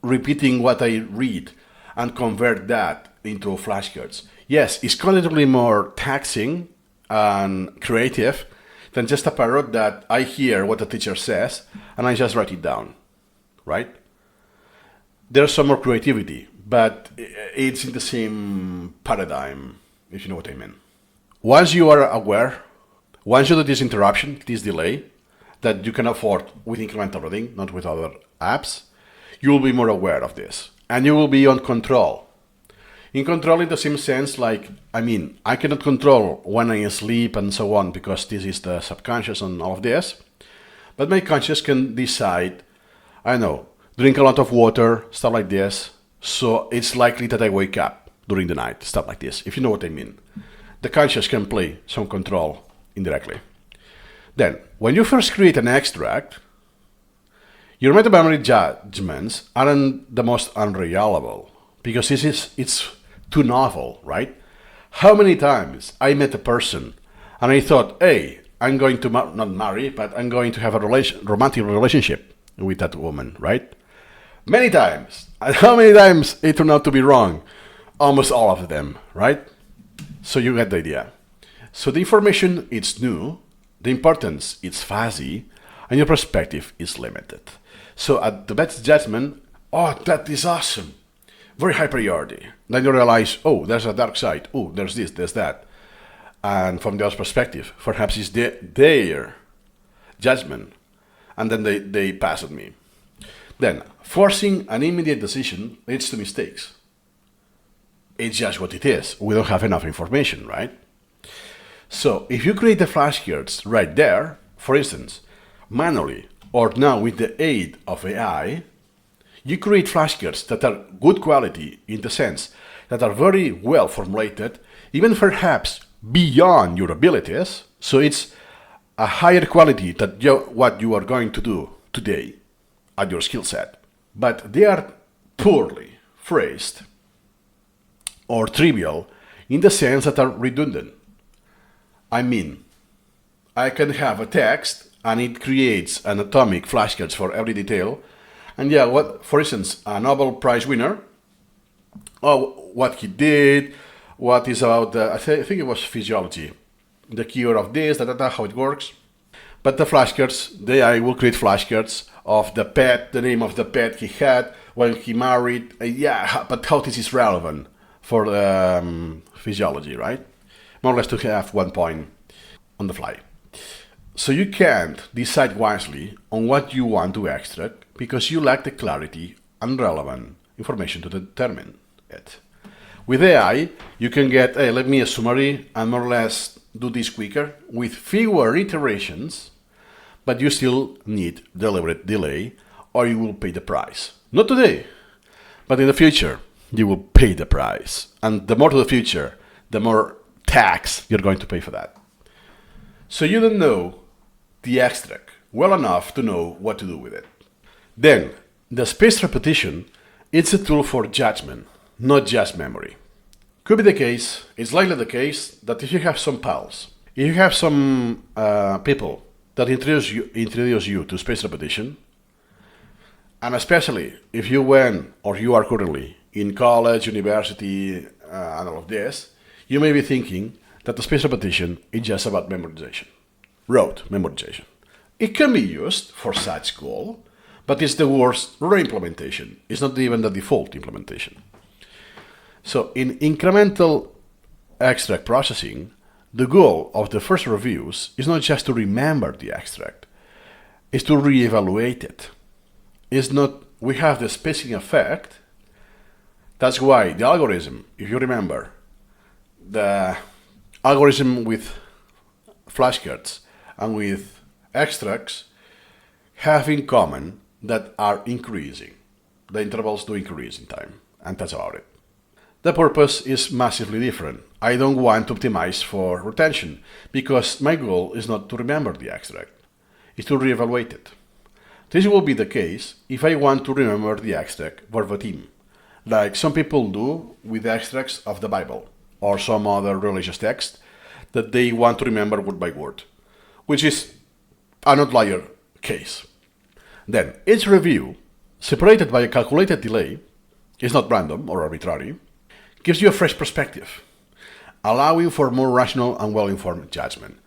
repeating what I read and convert that into flashcards. Yes, it's cognitively more taxing and creative than just a parrot that I hear what the teacher says and I just write it down, right? There's some more creativity, but it's in the same paradigm, if you know what I mean. Once you are aware, once you do this interruption, this delay, that you can afford with incremental reading, not with other apps, you will be more aware of this. And you will be on control. In control in the same sense, like, I cannot control when I sleep and so on, because this is the subconscious and all of this. But my conscious can decide, drink a lot of water, stuff like this. So it's likely that I wake up during the night, stuff like this, if you know what I mean. The conscious can play some control indirectly. Then, when you first create an extract, your metamemory judgments aren't the most unreliable, because it's too novel, right? How many times I met a person and I thought, hey, I'm going to not marry, but I'm going to have a romantic relationship with that woman, right? Many times. And how many times it turned out to be wrong? Almost all of them, right? So you get the idea. So the information is new, the importance is fuzzy, and your perspective is limited. So at the best judgment, oh, that is awesome. Very high priority. Then you realize, oh, there's a dark side. Oh, there's this, there's that. And from the other perspective, perhaps it's their judgment. And then they pass on me. Then, forcing an immediate decision leads to mistakes. It's just what it is. We don't have enough information, right? So, if you create the flashcards right there, for instance, manually, or now with the aid of AI, you create flashcards that are good quality in the sense that are very well formulated, even perhaps beyond your abilities. So it's a higher quality than what you are going to do today at your skill set. But they are poorly phrased or trivial in the sense that are redundant. I can have a text and it creates an atomic flashcards for every detail. And for instance, a Nobel Prize winner, what he did, what is about, I think it was physiology, the cure of this, how it works. But the flashcards, the AI will create flashcards of the pet, the name of the pet he had when he married. But how this is relevant for physiology, right? More or less to have 1 point on the fly. So you can't decide wisely on what you want to extract because you lack the clarity and relevant information to determine it. With AI, you can get, hey, let me a summary and more or less do this quicker with fewer iterations, but you still need deliberate delay or you will pay the price. Not today, but in the future, you will pay the price. And the more to the future, the more tax you're going to pay for that. So you don't know the extract well enough to know what to do with it. Then, the spaced repetition is a tool for judgment, not just memory. Could be the case, it's likely the case, that if you have some pals, if you have some people that introduce you to spaced repetition, And especially if you went or you are currently in college, university, and all of this, you may be thinking that the spaced repetition is just about memorization, rote memorization. It can be used for such goal, but it's the worst re-implementation. It's not even the default implementation. So in incremental extract processing, the goal of the first reviews is not just to remember the extract, it's to re-evaluate it. It's not, we have the spacing effect. That's why the algorithm, if you remember, the algorithm with flashcards and with extracts have in common that are increasing. The intervals do increase in time, and that's about it. The purpose is massively different. I don't want to optimize for retention because my goal is not to remember the extract, it's to reevaluate it. This will be the case if I want to remember the extract verbatim, like some people do with extracts of the Bible or some other religious text that they want to remember word by word, which is an outlier case. Then each review, separated by a calculated delay, is not random or arbitrary, gives you a fresh perspective, allowing for more rational and well-informed judgment.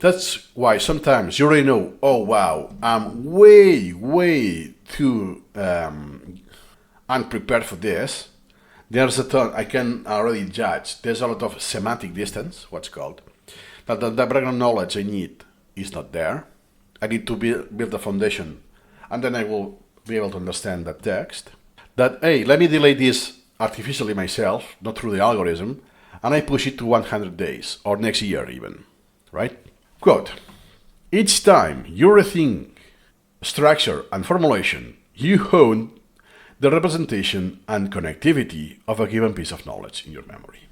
That's why sometimes you already know, oh wow, I'm way too unprepared for this. There's a ton, I can already judge. There's a lot of semantic distance, what's called. That the background knowledge I need is not there. I need to build a foundation, and then I will be able to understand that text. That, hey, let me delay this artificially myself, not through the algorithm, and I push it to 100 days, or next year even, right? Quote, each time you rethink structure and formulation, you hone the representation and connectivity of a given piece of knowledge in your memory.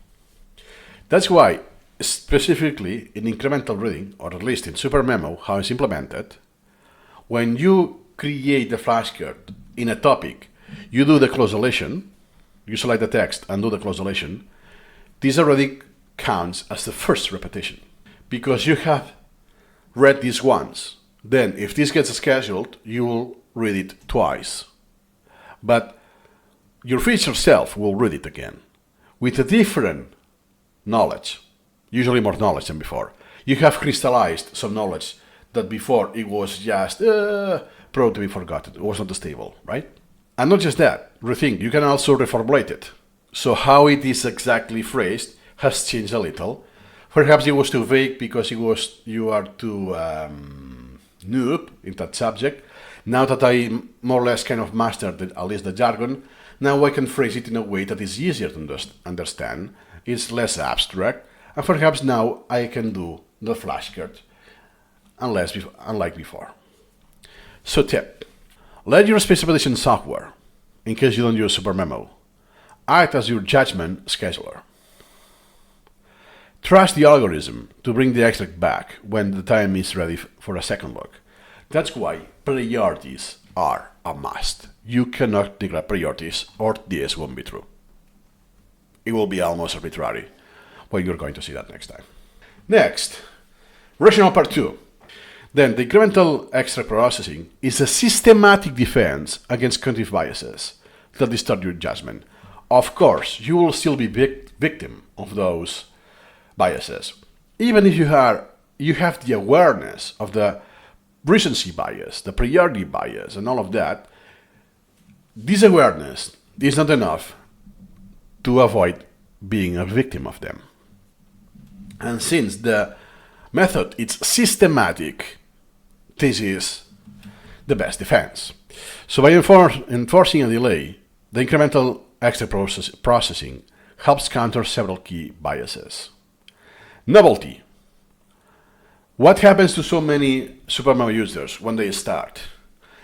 That's why, specifically in incremental reading, or at least in SuperMemo, how it's implemented, when you create the flashcard in a topic, you do the close deletion, you select the text and do the close deletion, this already counts as the first repetition, because you have read this once. Then, if this gets scheduled, you will read it twice. But your future self will read it again, with a different knowledge, usually more knowledge than before. You have crystallized some knowledge that before it was just prone to be forgotten. It was not stable, right? And not just that, rethink, you can also reformulate it. So how it is exactly phrased has changed a little. Perhaps it was too vague because you are too noob in that subject. Now that I more or less kind of mastered at least the jargon, now I can phrase it in a way that is easier to understand, it's less abstract, and perhaps now I can do the flashcard unlike before. So tip, let your spaced repetition software, in case you don't use SuperMemo, act as your judgment scheduler. Trust the algorithm to bring the extract back when the time is ready for a second look. That's why priorities are a must. You cannot neglect priorities or this won't be true. It will be almost arbitrary, but you're going to see that next time. Next, Rationale Part 2. Then the incremental extract processing is a systematic defense against cognitive biases that distort your judgment. Of course, you will still be victim of those biases. Even if you have the awareness of the recency bias, the priority bias, and all of that, this awareness is not enough to avoid being a victim of them. And since the method is systematic, this is the best defense. So by enforcing a delay, the incremental extract processing helps counter several key biases. Novelty. What happens to so many SuperMemo users when they start?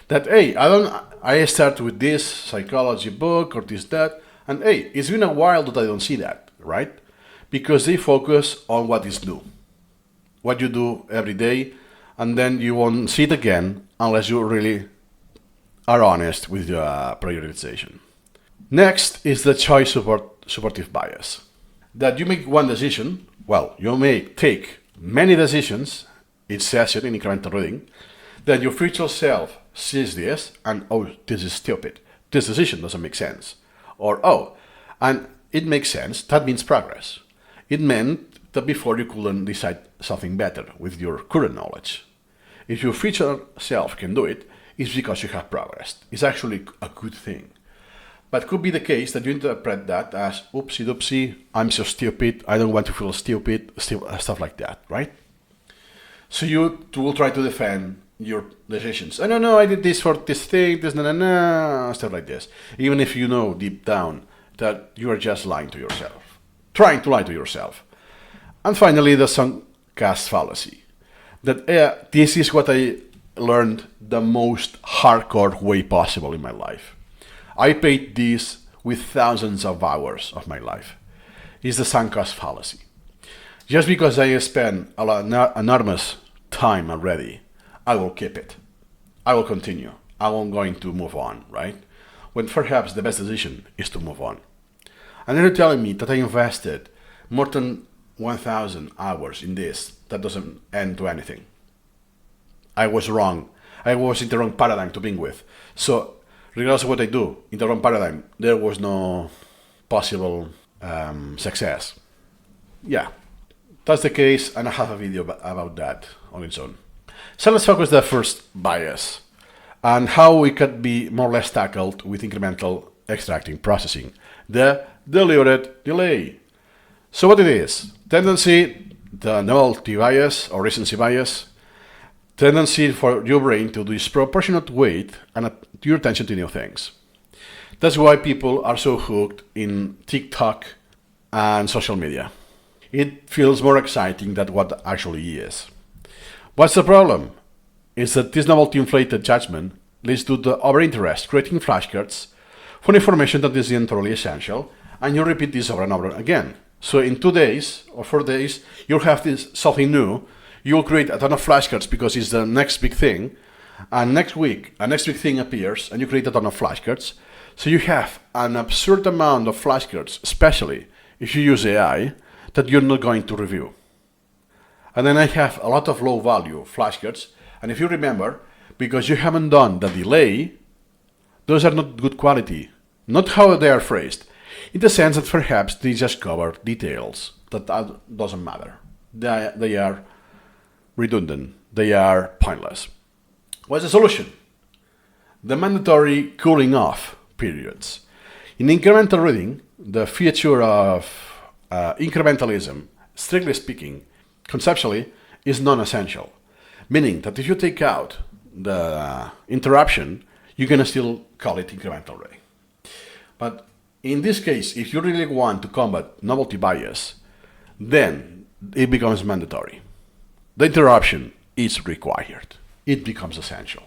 That, hey, I start with this psychology book or this, that, and hey, it's been a while that I don't see that, right? Because they focus on what is new, what you do every day, and then you won't see it again unless you really are honest with your prioritization. Next is the choice supportive bias. That you make one decision, well, you may take many decisions each session in incremental reading Then your future self sees this and, oh, this is stupid. This decision doesn't make sense. Or, oh, and it makes sense. That means progress. It meant that before you couldn't decide something better with your current knowledge. If your future self can do it, it's because you have progressed. It's actually a good thing. But could be the case that you interpret that as, oopsie doopsie, I'm so stupid, I don't want to feel stupid, stuff like that, right? So you will try to defend your decisions. I don't know, I did this for this thing, this, stuff like this. Even if you know deep down that you are just lying to yourself, trying to lie to yourself. And finally, the sunk cost fallacy. That this is what I learned the most hardcore way possible in my life. I paid this with thousands of hours of my life. It's the sunk cost fallacy. Just because I spent enormous time already, I will keep it. I will continue. I'm going to move on, right? When perhaps the best decision is to move on. And then you're telling me that I invested more than 1,000 hours in this. That doesn't end to anything. I was wrong. I was in the wrong paradigm to begin with. So, regardless of what I do, in the wrong paradigm, there was no possible success. Yeah, that's the case, and I have a video about that on its own. So let's focus the first bias, and how it could be more or less tackled with incremental extracting processing, the deliberate delay. So what it is, tendency, the novelty bias or recency bias, tendency for your brain to disproportionate weight and your attention to new things. That's why people are so hooked in TikTok and social media. It feels more exciting than what actually is. What's the problem? Is that this novelty inflated judgment leads to the over-interest, creating flashcards for information that isn't totally essential, and you repeat this over and over again. So in 2 days or 4 days, you'll have this something new. You'll create a ton of flashcards because it's the next big thing, and next week a next big thing appears, and you create a ton of flashcards. So you have an absurd amount of flashcards, especially if you use AI, that you're not going to review. And then I have a lot of low-value flashcards, and if you remember, because you haven't done the delay, those are not good quality. Not how they are phrased, in the sense that perhaps they just cover details that doesn't matter. They are redundant. They are pointless. What's the solution? The mandatory cooling off periods. In incremental reading, the feature of incrementalism, strictly speaking, conceptually, is non-essential. Meaning that if you take out the interruption, you can still call it incremental reading. But in this case, if you really want to combat novelty bias, then it becomes mandatory. The interruption is required. It becomes essential.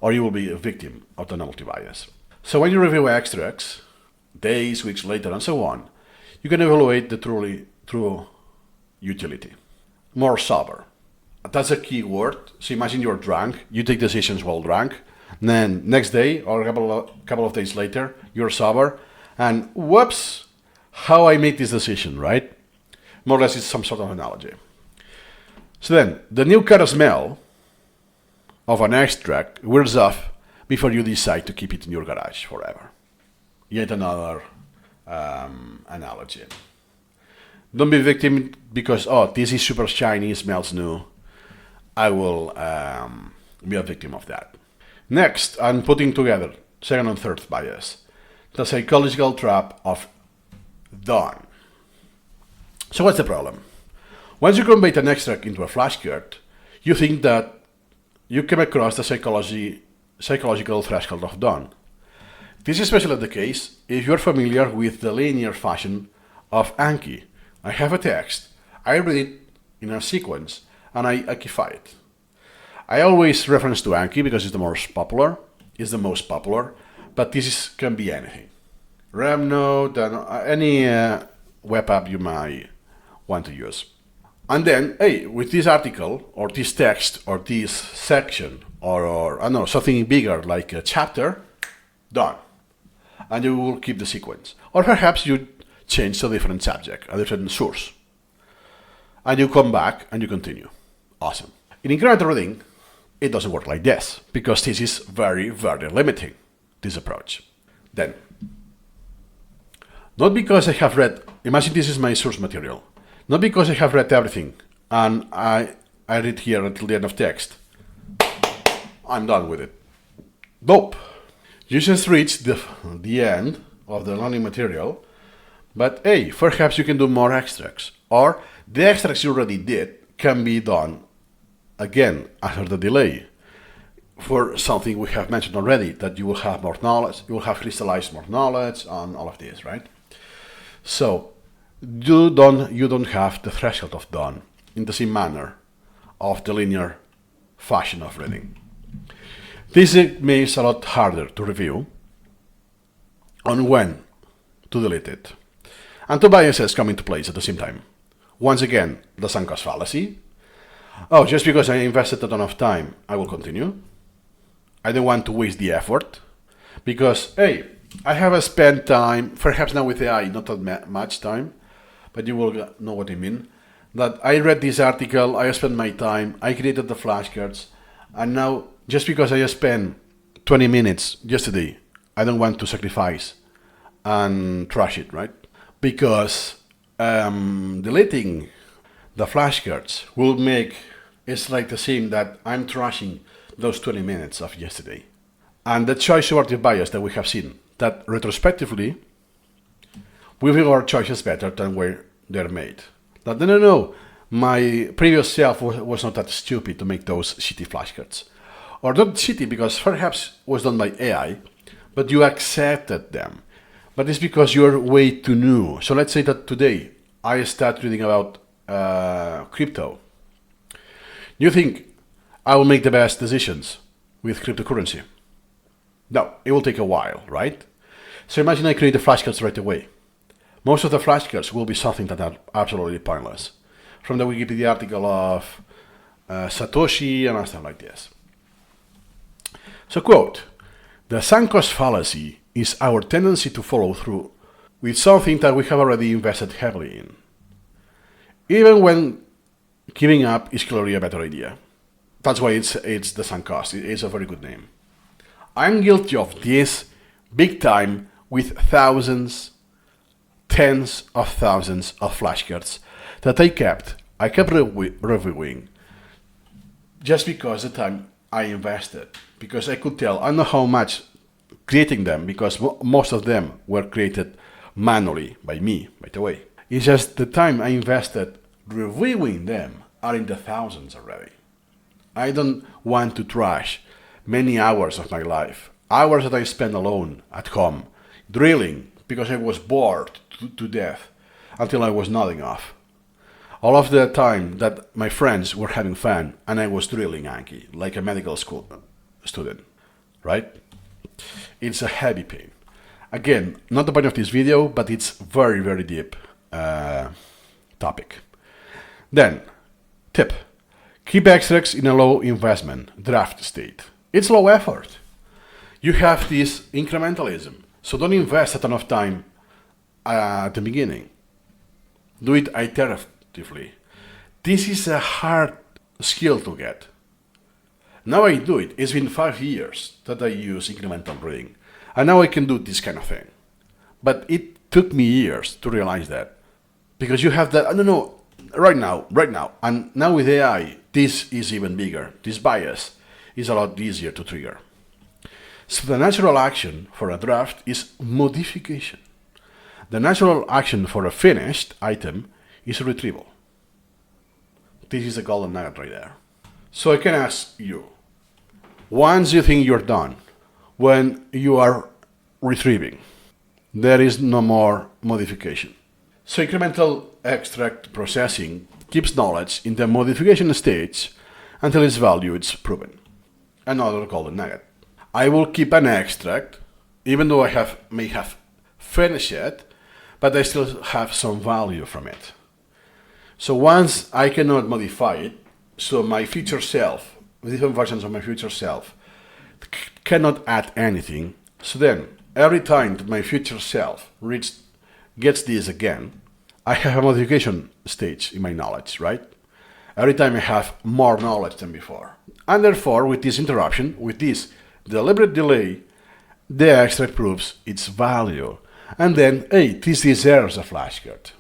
Or you will be a victim of the novelty bias. So when you review extracts, days, weeks later, and so on, you can evaluate the true utility. More sober. That's a key word. So imagine you're drunk, you take decisions while drunk, and then next day or a couple of days later, you're sober, and whoops, how I made this decision, right? More or less it's some sort of analogy. So then, the new car smell of an extract wears off before you decide to keep it in your garage forever. Yet another analogy. Don't be a victim because, oh, this is super shiny, smells new. I will be a victim of that. Next, I'm putting together second and third bias. The psychological trap of done. So what's the problem? Once you convert an extract into a flashcard, you think that you came across the psychological threshold of done. This is especially the case if you're familiar with the linear fashion of Anki. I have a text, I read it in a sequence, and I Ankify it. I always reference to Anki because it's the most popular, but this can be anything. Remnode, any web app you might want to use. And then, hey, with this article, or this text, or this section, or I don't know, something bigger like a chapter, done. And you will keep the sequence. Or perhaps you change to a different subject, a different source. And you come back and you continue. Awesome. In incremental reading, It doesn't work like this, because this is very, very limiting, this approach. Then, not because I have read, imagine this is my source material, not because I have read everything, and I read here until the end of text, I'm done with it. Nope. You just reached the end of the learning material, but hey, perhaps you can do more extracts, or the extracts you already did can be done again after the delay for something we have mentioned already, that you will have more knowledge, you will have crystallized more knowledge on all of this, right? So you don't have the threshold of done in the same manner of the linear fashion of reading. This makes it a lot harder to review on when to delete it. And two biases come into place at the same time. Once again, the sunk cost fallacy. Oh, just because I invested a ton of time, I will continue. I don't want to waste the effort because, hey, I have spent time, perhaps now with AI, not that much time, but you will know what I mean. That I read this article, I spent my time, I created the flashcards, and now just because I spent 20 minutes yesterday, I don't want to sacrifice and trash it, right? Because deleting the flashcards will make it's like the same that I'm trashing those 20 minutes of yesterday. And the choice supportive bias that we have seen, that retrospectively, we feel our choices better than where they're made. That no, my previous self was not that stupid to make those shitty flashcards. Or not shitty because perhaps was done by AI, but you accepted them. But it's because you're way too new. So let's say that today I start reading about crypto. You think I will make the best decisions with cryptocurrency? No, it will take a while, right? So imagine I create the flashcards right away. Most of the flashcards will be something that are absolutely pointless. From the Wikipedia article of Satoshi and stuff like this. So quote, the sunk cost fallacy is our tendency to follow through with something that we have already invested heavily in. Even when giving up is clearly a better idea. That's why it's the sunk cost. It's a very good name. I'm guilty of this big time with thousands, tens of thousands of flashcards that I kept reviewing just because the time I invested. Because I could tell, I don't know how much creating them, because most of them were created manually by me, by the way. It's just the time I invested reviewing them are in the thousands already. I don't want to trash many hours of my life, hours that I spent alone at home, drilling because I was bored to death until I was nodding off. All of the time that my friends were having fun and I was drilling Anki, like a medical school student, right? It's a heavy pain. Again, not the point of this video, but it's very, very deep topic. Then, tip. Keep extracts in a low investment draft state. It's low effort. You have this incrementalism, so don't invest a ton of time at the beginning. Do it iteratively. This is a hard skill to get. Now I do it. It's been 5 years that I use incremental reading, and now I can do this kind of thing. But it took me years to realize that, because you have that, I don't know, right now, and now with AI, this is even bigger. This bias is a lot easier to trigger. So the natural action for a draft is modification. The natural action for a finished item is retrieval. This is a golden nugget right there. So I can ask you, once you think you're done, when you are retrieving, there is no more modification. So incremental extract processing keeps knowledge in the modification stage until its value is proven. Another golden nugget. I will keep an extract, even though I may have finished it, but I still have some value from it. So once I cannot modify it, so my future self, different versions of my future self, cannot add anything, so then every time that my future self gets this again, I have a modification stage in my knowledge, right? Every time I have more knowledge than before. And therefore, with this interruption, with this deliberate delay, the extract proves its value. And then, hey, this deserves a flashcard.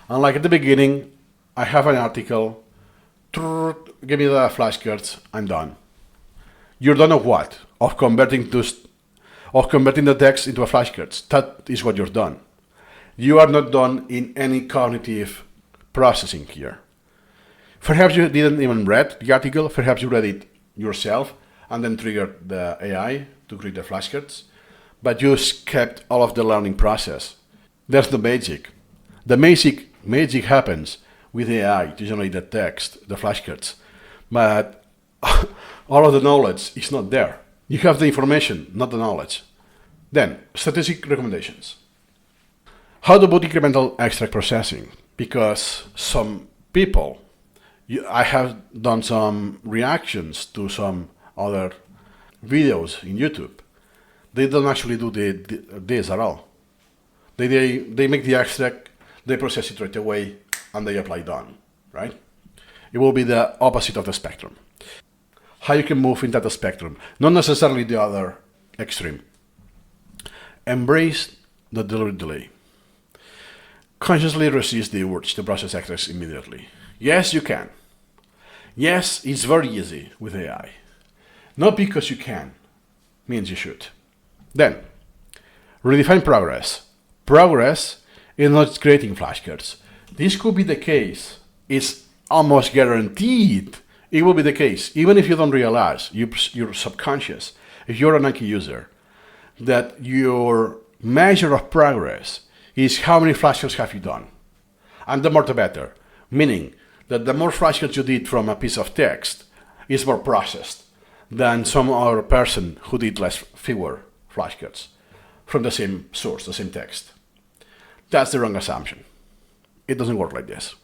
Unlike at the beginning, I have an article, give me the flashcards, I'm done. You're done of what? Of converting the text into a flashcards. That is what you're done. You are not done in any cognitive processing here. Perhaps you didn't even read the article, perhaps you read it yourself and then triggered the AI to create the flashcards, but you skipped all of the learning process. There's the magic. The magic happens with AI to generate the text, the flashcards, but all of the knowledge is not there. You have the information, not the knowledge. Then, strategic recommendations. How to put incremental extract processing? Because some people, I have done some reactions to some other videos in YouTube. They don't actually do this at all. They make the extract, they process it right away, and they apply done, right? It will be the opposite of the spectrum. How you can move into the spectrum, not necessarily the other extreme. Embrace the deliberate delay. Consciously resist the urge to process extracts immediately. Yes, you can. Yes, it's very easy with AI. Not because you can, means you should. Then, redefine progress. Progress is not creating flashcards. This could be the case. It's almost guaranteed it will be the case, even if you don't realize, your subconscious, if you're a Nike user, that your measure of progress is how many flashcards have you done. And the more the better. Meaning that the more flashcards you did from a piece of text is more processed than some other person who did fewer flashcards from the same source, the same text. That's the wrong assumption. It doesn't work like this.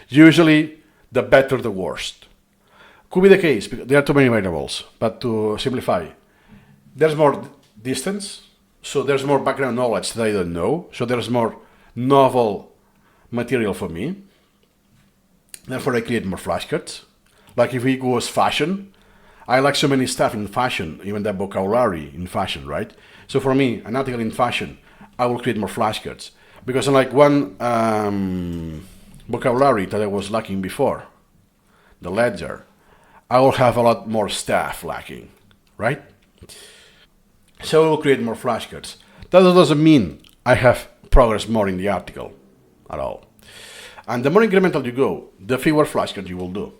Usually, the better the worst. Could be the case, because there are too many variables, but to simplify, there's more distance, so there's more background knowledge that I don't know, so there's more novel material for me. Therefore, I create more flashcards. Like if we go as fashion, I like so many stuff in fashion, even the vocabulary in fashion, right? So for me, an article in fashion, I will create more flashcards. Because unlike one vocabulary that I was lacking before, the ledger, I will have a lot more stuff lacking, right? So I will create more flashcards. That doesn't mean I have progress more in the article at all. And the more incremental you go, the fewer flashcards you will do.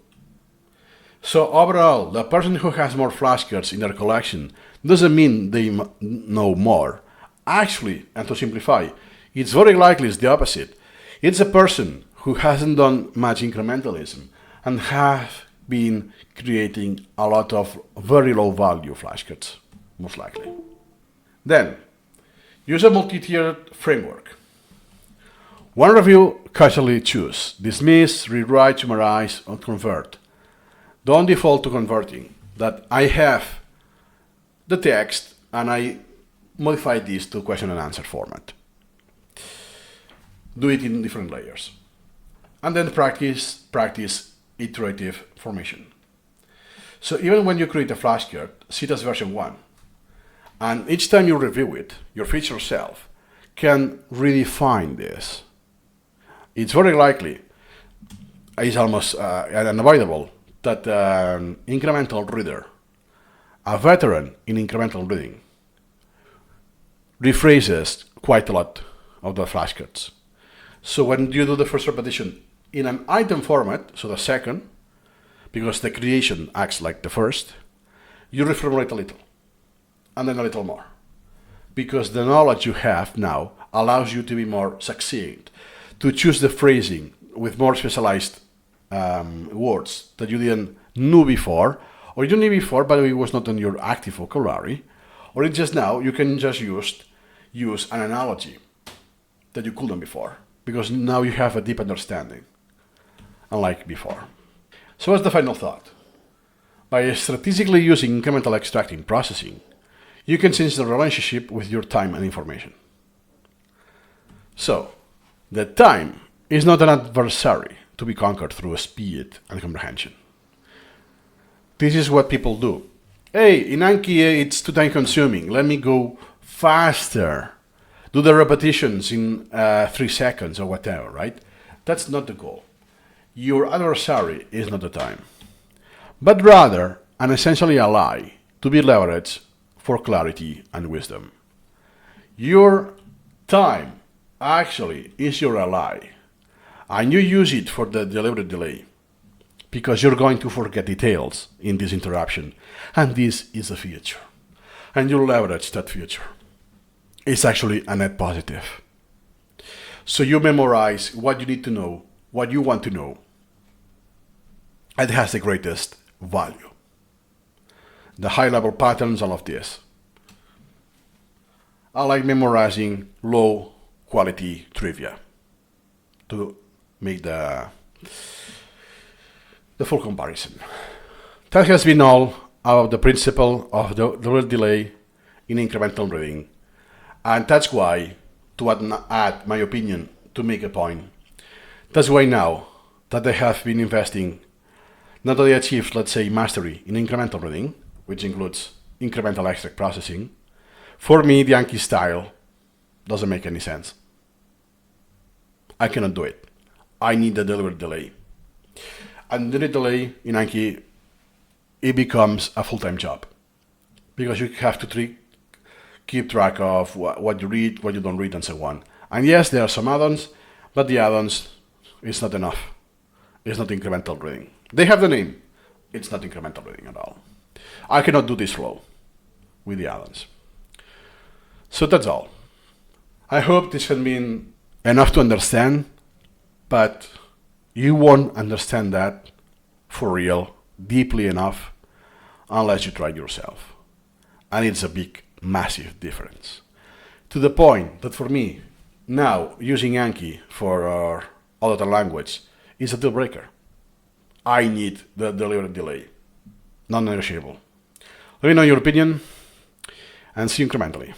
So overall, the person who has more flashcards in their collection doesn't mean they know more. Actually, and to simplify, it's very likely it's the opposite. It's a person who hasn't done much incrementalism and have been creating a lot of very low value flashcards, most likely. Then, use a multi-tiered framework. One review casually choose, dismiss, rewrite, summarize, or convert. Don't default to converting. That I have the text and I modify this to question and answer format. Do it in different layers. And then practice iterative formation. So even when you create a flashcard, see it as version 1. And each time you review it, your future self can redefine this. It's very likely, it's almost unavoidable, that an incremental reader, a veteran in incremental reading, rephrases quite a lot of the flashcards. So when you do the first repetition in an item format, so the second, because the creation acts like the first, you reformulate a little, and then a little more. Because the knowledge you have now allows you to be more succinct, to choose the phrasing with more specialized words that you didn't know before, or you knew before, but it was not in your active vocabulary, or it's just now you can just use an analogy that you couldn't before, because now you have a deep understanding, unlike before. So what's the final thought? By strategically using incremental extracting processing, you can change the relationship with your time and information. So, the time is not an adversary to be conquered through speed and comprehension. This is what people do. Hey, in Anki it's too time consuming. Let me go faster. Do the repetitions in 3 seconds or whatever, right? That's not the goal. Your adversary is not the time, but rather an essentially ally to be leveraged for clarity and wisdom. Your time actually is your ally, and you use it for the deliberate delay because you're going to forget details in this interruption, and this is the future, and you leverage that future. It's actually a net positive. So you memorize what you need to know, what you want to know, and it has the greatest value. The high-level patterns, all of this. I like memorizing low-quality trivia to make the full comparison. That has been all of the principle of the real delay in incremental reading, and that's why, to add my opinion, to make a point, that's why now that I have been investing, not that I achieved, let's say, mastery in incremental reading, which includes incremental extract processing, for me, the Anki style doesn't make any sense. I cannot do it. I need a deliberate delay. And the delay in Anki, it becomes a full-time job because you have to keep track of what you read, what you don't read, and so on. And yes, there are some add-ons, but the add-ons is not enough. It's not incremental reading. They have the name. It's not incremental reading at all. I cannot do this flow with the add-ons. So that's all. I hope this has been enough to understand, but you won't understand that for real, deeply enough, unless you try it yourself. And it's a big, massive difference. To the point that for me, now using Anki for other language is a deal breaker. I need the deliberate delay, non-negotiable. Let me know your opinion, and see you incrementally.